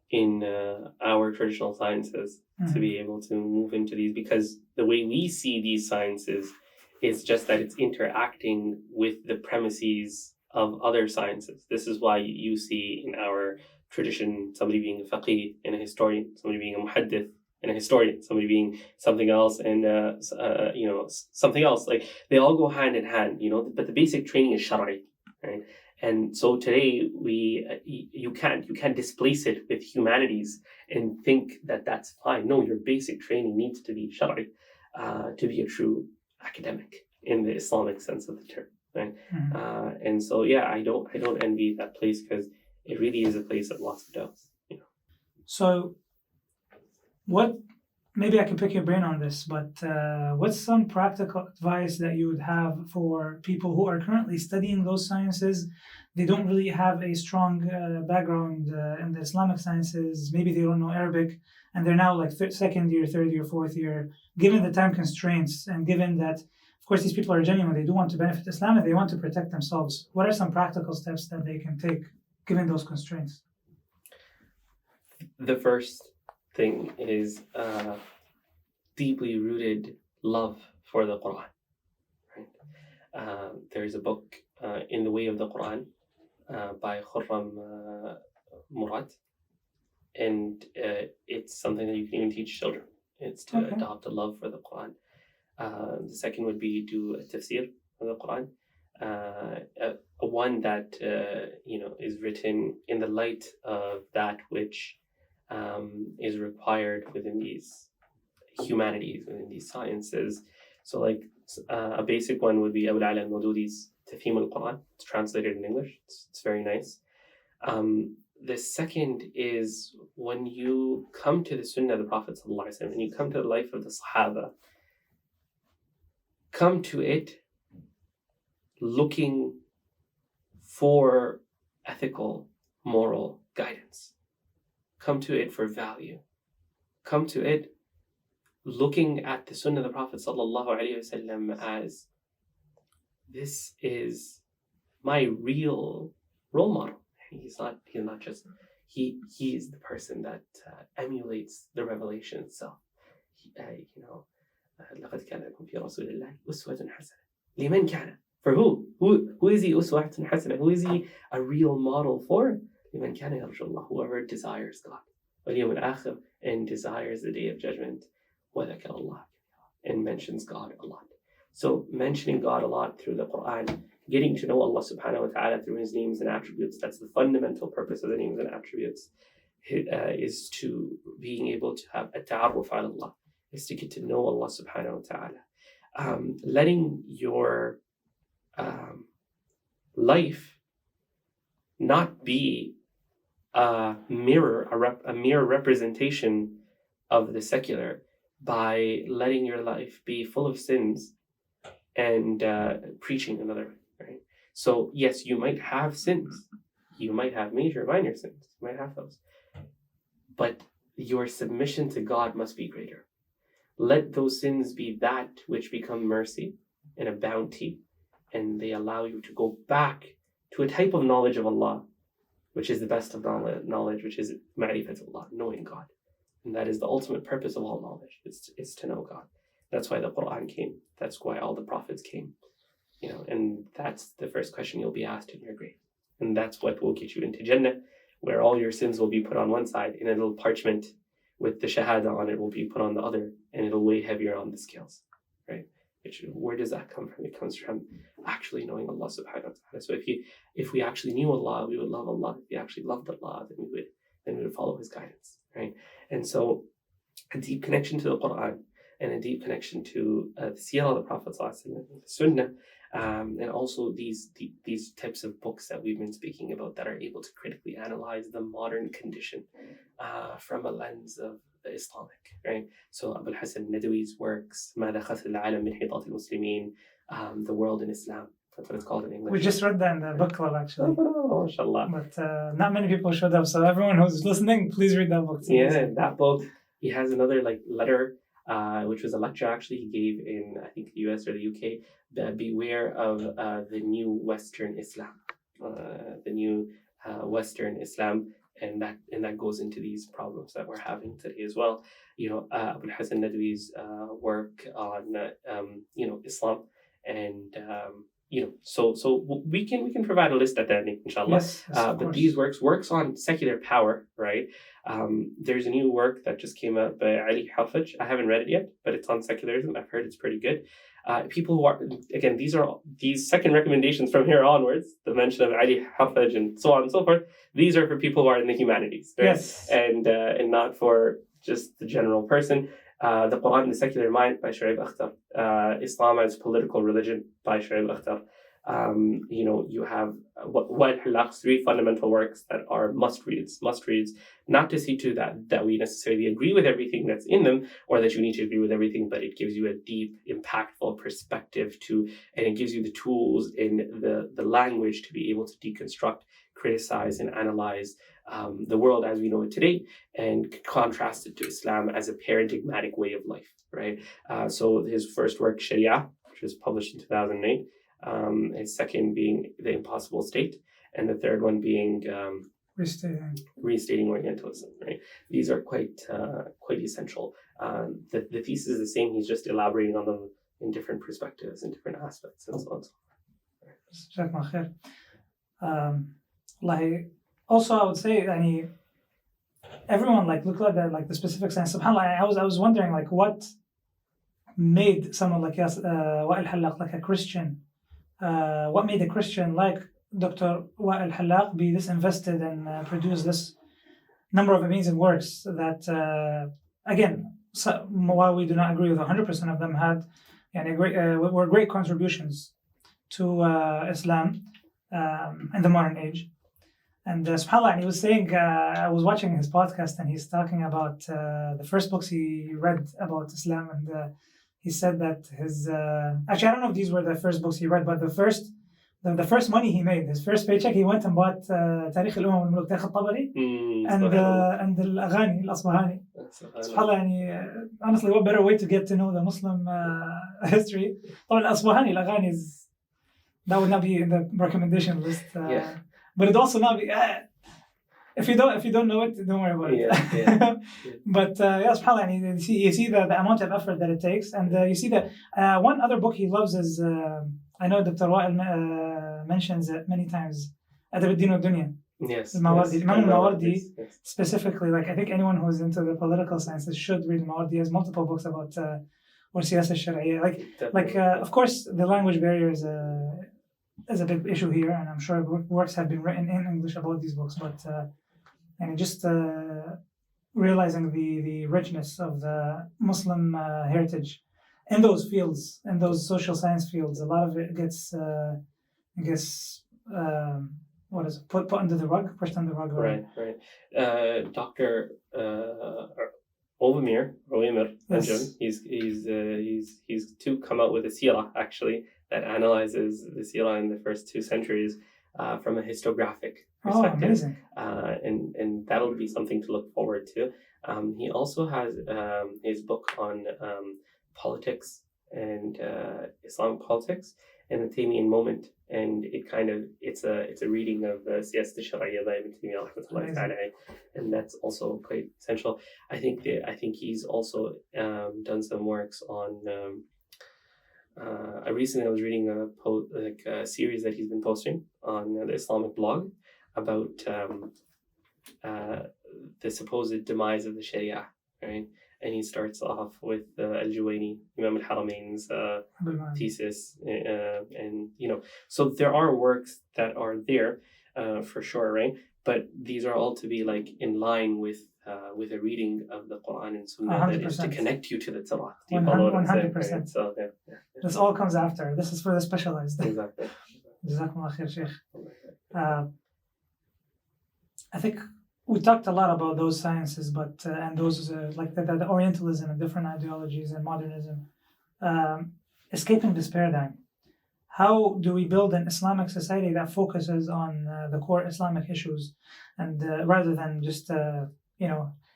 Speaker 2: in our traditional sciences, to be able to move into these, because the way we see these sciences is just that it's interacting with the premises of other sciences. This is why you see in our tradition somebody being a faqih and a historian, somebody being a muhaddith and a historian, somebody being something else and something else. Like they all go hand in hand, but the basic training is shari, right? And so today you can't displace it with humanities and think that that's fine. No, your basic training needs to be shari to be a true academic in the Islamic sense of the term, right? And so I don't envy that place, because it really is a place of lots of doubts.
Speaker 1: So, maybe I can pick your brain on this, but what's some practical advice that you would have for people who are currently studying those sciences? They don't really have a strong background in the Islamic sciences. Maybe they don't know Arabic, and they're now like second year, third year, fourth year. Given the time constraints, and given that, of course, these people are genuine, they do want to benefit Islam and they want to protect themselves. What are some practical steps that they can take given those constraints?
Speaker 2: The first thing is deeply rooted love for the Quran. Right? There's a book, In the Way of the Quran, by Khurram Murad, and it's something that you can even teach children. It's to adopt a love for the Quran. The second would be do a tafsir of the Quran, one that is written in the light of that which is required within these humanities, within these sciences. So like a basic one would be Abu al-Ala al-Madudi's Tafhim al-Quran. It's translated in English. It's very nice. The second is when you come to the Sunnah of the Prophet ﷺ, and you come to the life of the Sahaba, come to it looking for ethical, moral guidance. Come to it for value. Come to it looking at the Sunnah of the Prophet ﷺ as, this is my real role model. He's not just, he is the person that emulates the revelation itself. لقد كان لكم في رسول الله أسوة حسنة لمن كان, for who is he أسوة حسنة, who is he a real model for? لمن كان يرجو الله, whoever desires God, واليوم الآخر, and desires the day of judgment, وذكر الله, and mentions God a lot. So mentioning God a lot through the Quran, getting to know Allah subhanahu wa ta'ala through his names and attributes, that's the fundamental purpose of the names and attributes. is to being able to have a ta'arruf ala Allah, is to get to know Allah subhanahu wa ta'ala. Letting your life not be a mere representation of the secular, by letting your life be full of sins and preaching another way, right? So yes, you might have sins, you might have major, minor sins, you might have those, but your submission to God must be greater. Let those sins be that which become mercy and a bounty, and they allow you to go back to a type of knowledge of Allah, which is the best of knowledge, which is ma'rifatullah, knowing God. And that is the ultimate purpose of all knowledge, is to know God. That's why the Quran came. That's why all the prophets came. And that's the first question you'll be asked in your grave. And that's what will get you into Jannah, where all your sins will be put on one side, and a little parchment with the shahada on it will be put on the other, and it'll weigh heavier on the scales, right? Where does that come from? It comes from actually knowing Allah subhanahu wa ta'ala. So if we actually knew Allah, we would love Allah. If we actually loved Allah, then we would follow His guidance, right? And so a deep connection to the Quran and a deep connection to the seerah of the Prophet and the Sunnah, and also these types of books that we've been speaking about that are able to critically analyze the modern condition from a lens of the Islamic, right? So Abu al-Hasan Nadawi's works, ماذا خسر العالم من حيطة المسلمين, The World in Islam. That's what it's called in English.
Speaker 1: We just read that in the book club, actually.
Speaker 2: Oh, mashallah.
Speaker 1: But not many people showed up. So everyone who's listening, please read that book.
Speaker 2: Yeah, that book. He has another letter, which was a lecture actually he gave in, I think, the US or the UK. Beware of the new Western Islam. The new Western Islam. And that goes into these problems that we're having today as well. Abu al-Hasan Nadawi's work on Islam, and so we can provide a list at the end, inshallah.
Speaker 1: Yes,
Speaker 2: but these works on secular power, right? There's a new work that just came out by Ali Hafaj. I haven't read it yet, but it's on secularism. I've heard it's pretty good. People who are, again, these second recommendations from here onwards, the mention of Ali Hafaj and so on and so forth, these are for people who are in the humanities, right?
Speaker 1: Yes.
Speaker 2: And not for just the general person. The Quran and the Secular Mind by Shu'aib Akhtar. Islam as Political Religion by Shu'aib Akhtar. You have Wa'il Halaq's 3 fundamental works that are must-reads, not to see to that we necessarily agree with everything that's in them, or that you need to agree with everything, but it gives you a deep, impactful perspective and it gives you the tools in the language to be able to deconstruct, criticize, and analyze the world as we know it today, and contrast it to Islam as a paradigmatic way of life, right? So his first work, Sharia, which was published in 2008, his second being The Impossible State, and the third one being Restating Orientalism, right? These are quite essential. The thesis is the same, he's just elaborating on them in different perspectives and different aspects, and so on.
Speaker 1: Also, I would say, everyone look at that, the specific science. SubhanAllah, I was wondering what made someone like Wa'il Halaq, a Christian. What made a Christian like Dr. Wa'il Halaq be this invested and produce this number of amazing works that, again, while we do not agree with 100% of them, were great contributions to Islam in the modern age. And subhanAllah, he was saying, I was watching his podcast and he's talking about the first books he read about Islam, and he said that his actually, I don't know if these were the first books he read, but the first money he made, his first paycheck, he went and bought تاريخ الأمم والملوك تاريخ الطبري and الأغاني الأصبهاني. SubhanAllah, honestly, what better way to get to know the Muslim history? طبعا الأصبهاني الأغاني that would not be in the recommendation list. But it also not be if you don't know it, don't worry about it. But subhanAllah, you see the amount of effort that it takes, and you see that one other book he loves is I know Dr. Wa'il mentions it many times, Adab al-Din wa-Dunya.
Speaker 2: Yes.
Speaker 1: Imam al-Mawardi specifically, I think anyone who's into the political sciences should read Mawardi. He has multiple books about siyasa al-Shari'iyya. Of course, the language barrier is a big issue here, and I'm sure works have been written in English about these books, but and just realizing the richness of the Muslim heritage in those fields, in those social science fields. A lot of it gets what is it, put under the rug, pushed under the rug.
Speaker 2: Right. Dr. Ovamir,
Speaker 1: Yes.
Speaker 2: he's to come out with a seerah actually that analyzes the seerah in the first 2 centuries from a historiographic perspective.
Speaker 1: Amazing.
Speaker 2: And that'll be something to look forward to. He also has his book on politics and Islamic politics and the Taymiyyah moment, and it's a reading of Siyasat al-Shar'iyya by Ibn Taymiyyah rahmatullahi ta'ala, and that's also quite essential. I think he's also done some works on. Recently, I was reading a series that he's been posting on the Islamic blog about the supposed demise of the Sharia, right? And he starts off with Al-Juwayni, Imam al-Haramain's thesis, and so there are works that are there for sure, right? But these are all to be like in line with a reading of the Quran and Sunnah 100%. That is to connect you to the Torah.
Speaker 1: 100%. Right?
Speaker 2: So yeah.
Speaker 1: This all comes after. This is for the specialized.
Speaker 2: Exactly.
Speaker 1: Jazakumullah khair, Sheikh. I think we talked a lot about those sciences, but and those like the Orientalism and different ideologies and modernism, escaping this paradigm. How do we build an Islamic society that focuses on the core Islamic issues, and rather than just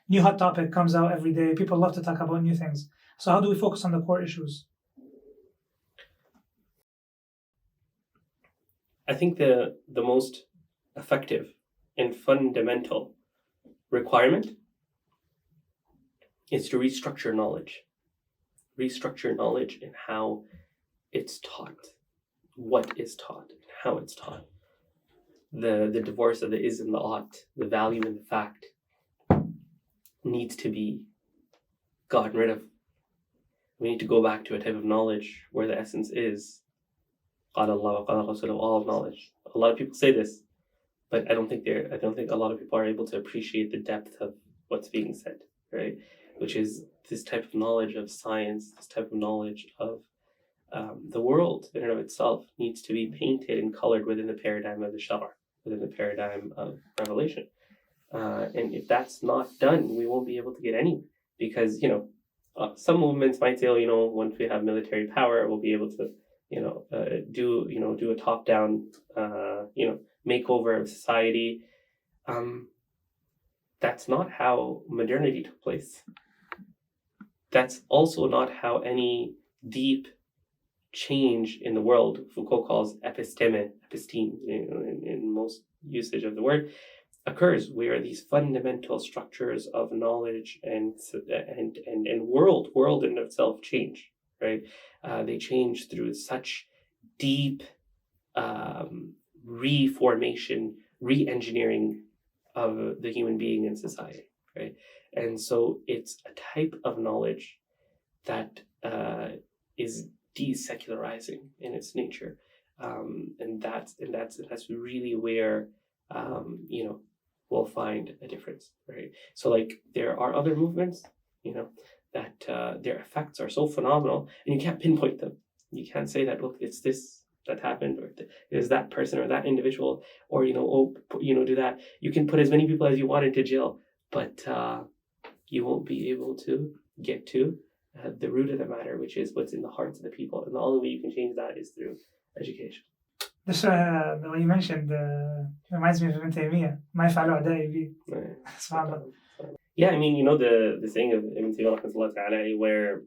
Speaker 1: new hot topic comes out every day? People love to talk about new things. So how do we focus on the core issues?
Speaker 2: I think the most effective and fundamental requirement is to restructure knowledge in how it's taught, what is taught, and how it's taught. The divorce of the is and the ought, the value and the fact needs to be gotten rid of. We need to go back to a type of knowledge where the essence is قال الله وقال رسوله, all of knowledge. A lot of people say this, but I don't think a lot of people are able to appreciate the depth of what's being said, right? Which is this type of knowledge of science, this type of knowledge of the world in and of itself needs to be painted and colored within the paradigm of the Shara, within the paradigm of revelation. And if that's not done, we won't be able to get anywhere, because some movements might say, once we have military power, we'll be able to do a top-down makeover of society. That's not how modernity took place. That's also not how any deep change in the world, Foucault calls episteme in most usage of the word, occurs, where these fundamental structures of knowledge and world in itself change, right? They change through such deep reformation, re-engineering of the human being in society, right? And so it's a type of knowledge that is desecularizing in its nature, and that's really where we'll find a difference, right? So like there are other movements, that their effects are so phenomenal, and you can't pinpoint them. You can't say that, look, it's this that happened, or it is that person or that individual, or do that. You can put as many people as you want into jail, but you won't be able to get to the root of the matter, which is what's in the hearts of the people. And the only way you can change that is through education.
Speaker 1: This, the way you mentioned, reminds me of Ibn Taymiyyah. ما يفعل أعدائي بي. SubhanAllah.
Speaker 2: Yeah, I mean, the saying of Ibn Taymiyyah rahmatullahi ta'ala, where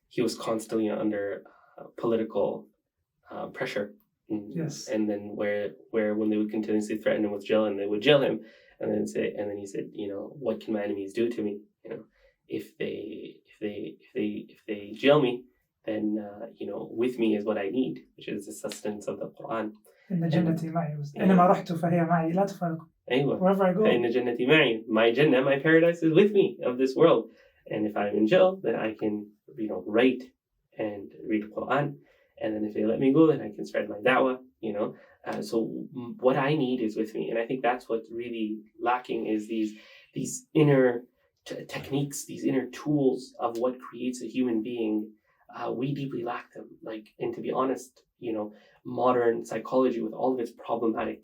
Speaker 2: he was constantly under political pressure.
Speaker 1: Yes.
Speaker 2: And then where when they would continuously threaten him with jail, and they would jail him, and then he said, what can my enemies do to me? If they jail me, then with me is what I need, which is the sustenance of the Quran.
Speaker 1: إن جنتي معي. إنما رحت فهي معي لا تفارق. Wherever I go.
Speaker 2: إن جنتي معي. My Jannah, my paradise is with me of this world. And if I'm in jail, then I can write and read Quran. And then if they let me go, then I can spread my da'wah, What I need is with me, and I think that's what's really lacking is these inner techniques, these inner tools of what creates a human being. We deeply lack them. And to be honest, modern psychology with all of its problematic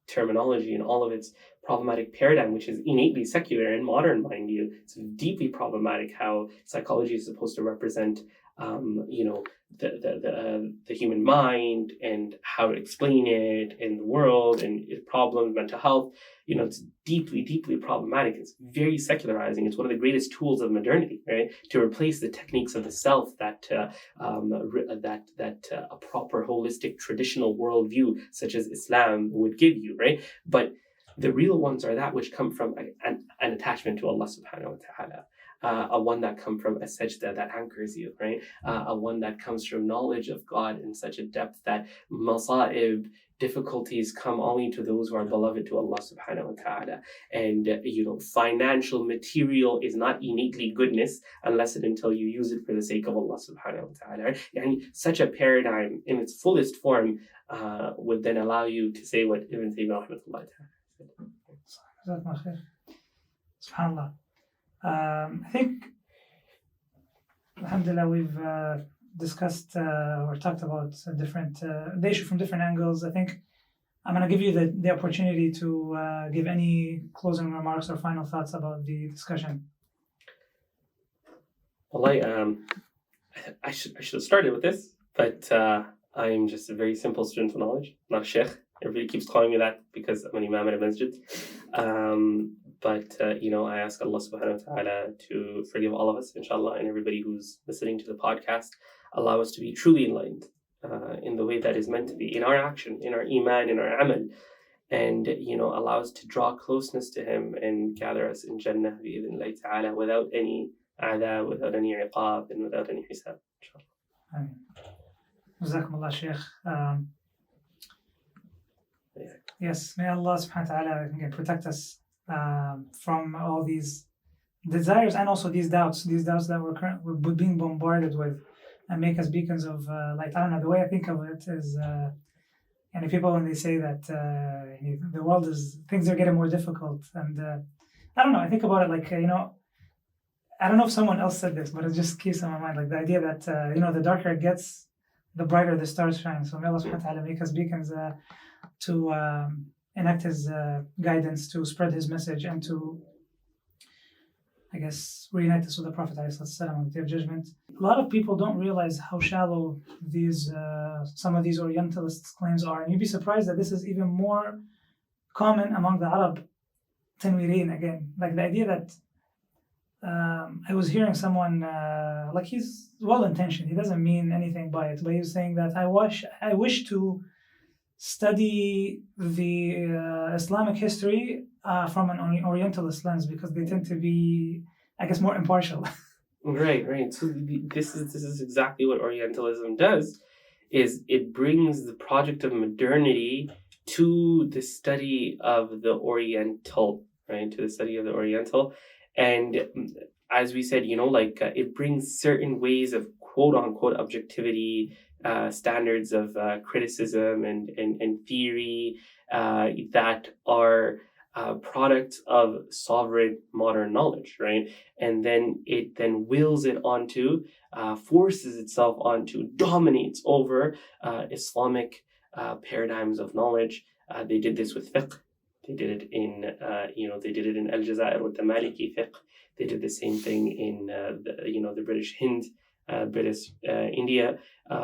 Speaker 2: terminology and all of its problematic paradigm, which is innately secular and modern, mind you, it's deeply problematic how psychology is supposed to represent, the human mind and how to explain it in the world and its problems, mental health. It's deeply, deeply problematic. It's very secularizing. It's one of the greatest tools of modernity, right? To replace the techniques of the self that a proper, holistic, traditional worldview such as Islam would give you, right? But the real ones are that which come from an attachment to Allah subhanahu wa ta'ala. A one that come from a sajda that anchors you, right? A one that comes from knowledge of God in such a depth that masa'ib, difficulties come only to those who are beloved to Allah subhanahu wa ta'ala. And, financial material is not innately goodness unless and until you use it for the sake of Allah subhanahu wa ta'ala. Right? And such a paradigm in its fullest form would then allow you to say what Ibn Taymiyyah rahmatullah ta'ala said.
Speaker 1: SubhanAllah. I think, alhamdulillah, we've discussed or talked about the issue from different angles. I think I'm going to give you the opportunity to give any closing remarks or final thoughts about the discussion.
Speaker 2: Well, I should have started with this, but I'm just a very simple student of knowledge, not a sheikh. Everybody keeps calling me that because I'm an imam at a masjid. But I ask Allah subhanahu wa ta'ala to forgive all of us, inshallah, and everybody who's listening to the podcast. Allow us to be truly enlightened in the way that is meant to be, in our action, in our iman, in our amal, and allow us to draw closeness to Him and gather us in Jannah bi'idhnillahi ta'ala without any adab, without any iqab, and without any hisab, inshallah.
Speaker 1: Jazakumullah, Shaykh. Yes, may Allah subhanahu wa ta'ala again protect us from all these desires and also these doubts that we're being bombarded with, and make us beacons of light. I don't know, the way I think of it is, and people when they say that the world things are getting more difficult, and I don't know, I think about it like, I don't know if someone else said this, but it just keeps in my mind, like the idea that, the darker it gets, the brighter the stars shine. So may Allah subhanahu wa ta'ala make us beacons to enact His guidance, to spread His message, and to, I guess, reunite us with the Prophet ﷺ on the Day of Judgment. A lot of people don't realize how shallow some of these Orientalists' claims are, and you'd be surprised that this is even more common among the Arab Tanwireen again. Like the idea that I was hearing someone, he's well-intentioned, he doesn't mean anything by it, but he was saying that I wish to study the Islamic history from an Orientalist lens because they tend to be, I guess, more impartial.
Speaker 2: Right. So this is exactly what Orientalism does, is it brings the project of modernity to the study of the Oriental, right? To the study of the Oriental. And as we said, it brings certain ways of quote-unquote objectivity, standards of criticism and theory that are products of sovereign modern knowledge, right? And then it wills it onto, forces itself onto, dominates over Islamic paradigms of knowledge. They did this with fiqh. They did it in, Al-Jazair with the Maliki fiqh. They did the same thing in, the British Hind, British India,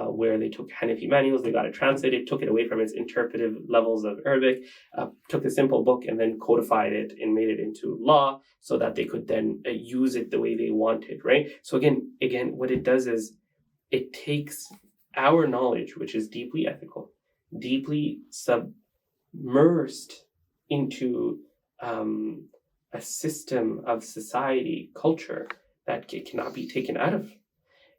Speaker 2: where they took Hanafi manuals, they got it translated, took it away from its interpretive levels of Arabic, took the simple book and then codified it and made it into law so that they could then use it the way they wanted, right? So again, what it does is it takes our knowledge, which is deeply ethical, deeply submersed into a system of society, culture that cannot be taken out of,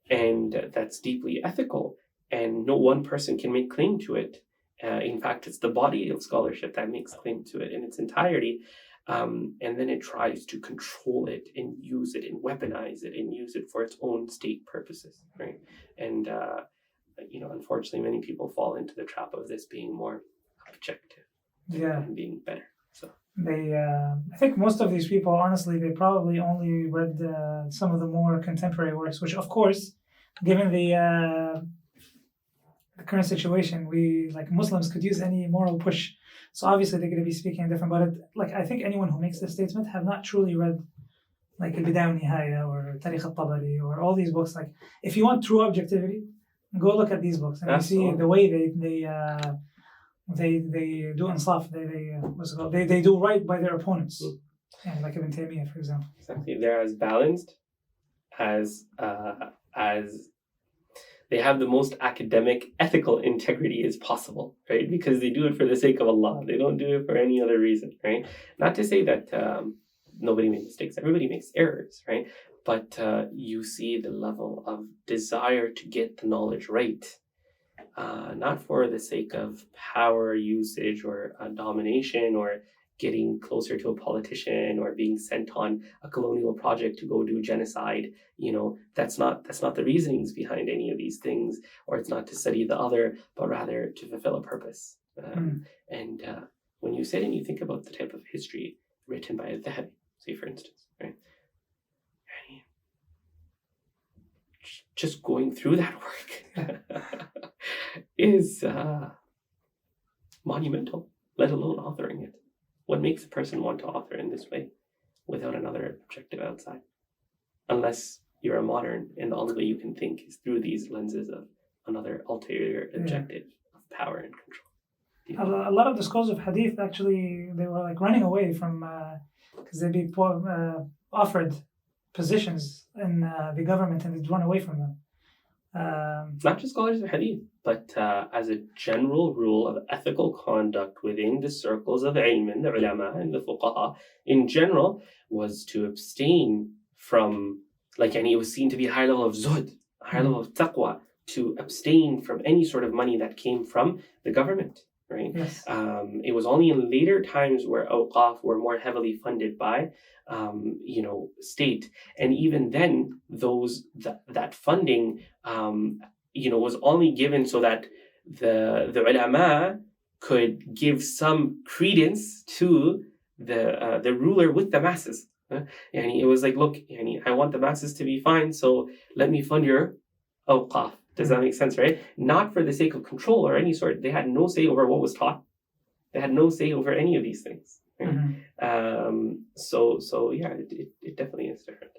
Speaker 2: and that's deeply ethical, and no one person can make claim to it. In fact, it's the body of scholarship that makes claim to it in its entirety, and then it tries to control it and use it and weaponize it and use it for its own state purposes, right? And unfortunately, many people fall into the trap of this being more objective
Speaker 1: Yeah.
Speaker 2: and being better. So
Speaker 1: I think most of these people, honestly, they probably only read some of the more contemporary works, which, of course, given the current situation, we like Muslims could use any moral push. So obviously they're going to be speaking different. But I think anyone who makes this statement have not truly read like Al-Bidaya wa Nihaya or Tarikh al-Tabari or all these books. Like if you want true objectivity, go look at these books and you see the way they do insaf. They do right by their opponents. Yeah, like Ibn Taymiyyah, for example.
Speaker 2: Exactly, they're as balanced as they have the most academic, ethical integrity as possible, right? Because they do it for the sake of Allah. They don't do it for any other reason, right? Not to say that nobody makes mistakes. Everybody makes errors, right? But you see the level of desire to get the knowledge right, not for the sake of power usage or domination or getting closer to a politician or being sent on a colonial project to go do genocide. That's not the reasonings behind any of these things, or it's not to study the other, but rather to fulfill a purpose. And when you sit and you think about the type of history written by Dhahabi, say for instance, right? Just going through that work is monumental, let alone authoring it. What makes a person want to author in this way without another objective outside? Unless you're a modern and the only way you can think is through these lenses of another ulterior objective of power and control.
Speaker 1: A lot of the scholars of hadith, actually, they were like running away from, because they'd be offered positions in the government and they'd run away from them.
Speaker 2: Not just scholars of hadith, but as a general rule of ethical conduct within the circles of ilm and the ulama and the fuqaha in general, was to abstain from, and it was seen to be a high level of zuhd, a high level of taqwa, to abstain from any sort of money that came from the government, right?
Speaker 1: Yes.
Speaker 2: It was only in later times where awqaf were more heavily funded by state, and even then that funding was only given so that the ulama could give some credence to the ruler with the masses. And it was like, look, I want the masses to be fine, so let me fund your awqaf. Does that make sense, right? Not for the sake of control or any sort. They had no say over what was taught. They had no say over any of these things. Right? So yeah, it definitely is different.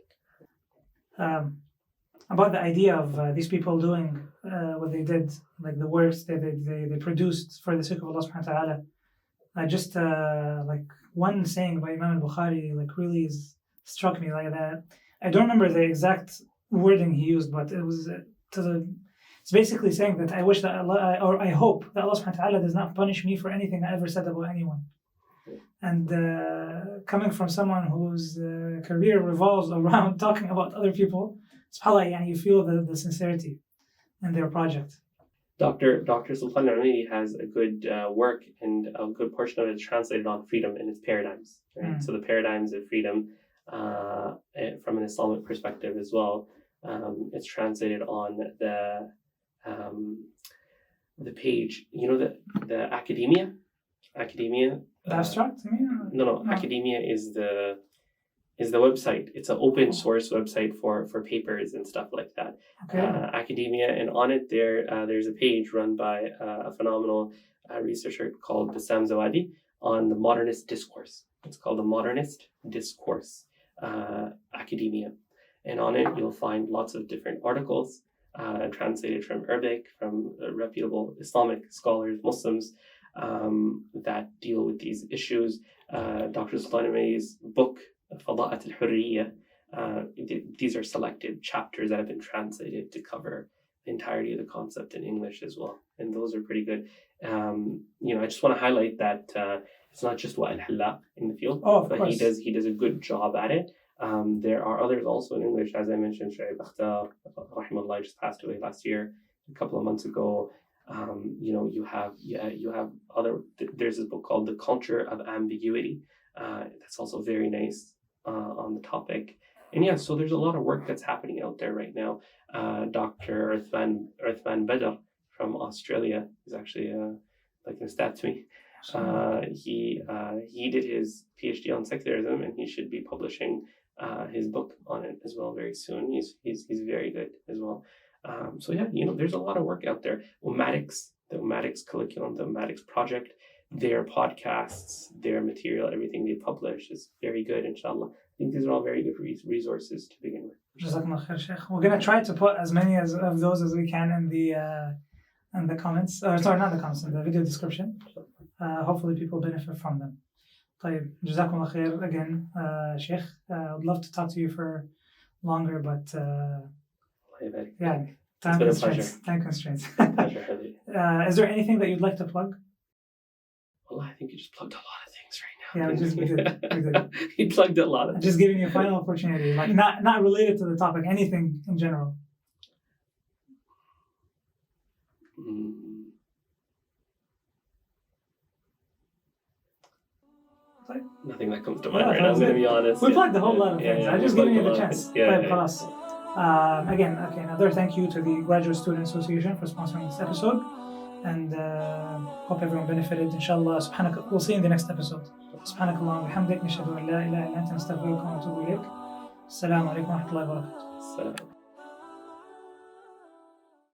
Speaker 1: About the idea of these people doing what they did, like the works that they produced for the sake of Allah subhanahu wa ta'ala. Just like one saying by Imam al-Bukhari really struck me like that. I don't remember the exact wording he used, but it was it's basically saying that I wish that Allah, or I hope that Allah subhanahu wa ta'ala does not punish me for anything I ever said about anyone. And coming from someone whose career revolves around talking about other people, subhanAllah, you feel the sincerity in their project.
Speaker 2: Dr. Sultan al-Amiri has a good work, and a good portion of it is translated on freedom and its paradigms. Right? So the paradigms of freedom from an Islamic perspective as well. It's translated on the page. The academia.
Speaker 1: The abstract?
Speaker 2: No. Academia is the website. It's an open source website for papers and stuff like that.
Speaker 1: Okay.
Speaker 2: Academia, and on it there's a page run by a phenomenal researcher called Bassam Zawadi on the modernist discourse. It's called the Modernist Discourse, Academia. And on it, you'll find lots of different articles translated from Arabic, from reputable Islamic scholars, Muslims, that deal with these issues. Dr. Sultan al-Amiri's book, Fada'at al-Hurriya, these are selected chapters that have been translated to cover the entirety of the concept in English as well. And those are pretty good. I just want to highlight that it's not just Wa'il Hallaq in the field, but he does a good job at it. There are others also in English, as I mentioned. Shu'aib Akhtar, rahimahullah, just passed away last year, a couple of months ago. You have other. There's this book called The Culture of Ambiguity. That's also very nice on the topic. And yeah, so there's a lot of work that's happening out there right now. Dr. Uthman Badr from Australia is actually like an ustad to me. He did his PhD on secularism, and he should be publishing his book on it as well very soon. He's very good as well. So yeah, there's a lot of work out there. The Ummatics curriculum, the Ummatics project, their podcasts, their material, everything they publish is very good, inshallah. I think these are all very good resources to begin with.
Speaker 1: Jazakumullah khair, Sheikh. We're going to try to put as many of those as we can in the comments. Sorry, not the comments, in the video description. Hopefully people benefit from them. طيب, Jazakumullah khair again, Sheikh. I'd love to talk to you for longer, but yeah, time constraints.
Speaker 2: Pleasure.
Speaker 1: Is there anything that you'd like to plug?
Speaker 2: Well, I think you just plugged a lot of things right now.
Speaker 1: Yeah, we did.
Speaker 2: He plugged a lot of things.
Speaker 1: Just giving you a final opportunity, like not related to the topic, anything in general.
Speaker 2: Nothing that comes to mind right now, I'm going to be honest.
Speaker 1: We plugged a whole lot of things. I'm just giving you the chance.
Speaker 2: Yeah.
Speaker 1: Again, another thank you to the Graduate Student Association for sponsoring this episode. And hope everyone benefited. Inshallah, subhanak. We'll see you in the next episode. سبحانك اللهم وبحمدك نشهد أن لا إله إلا أنت نستغفرك ونتوب إليك. السلام عليكم ورحمة الله وبركاته.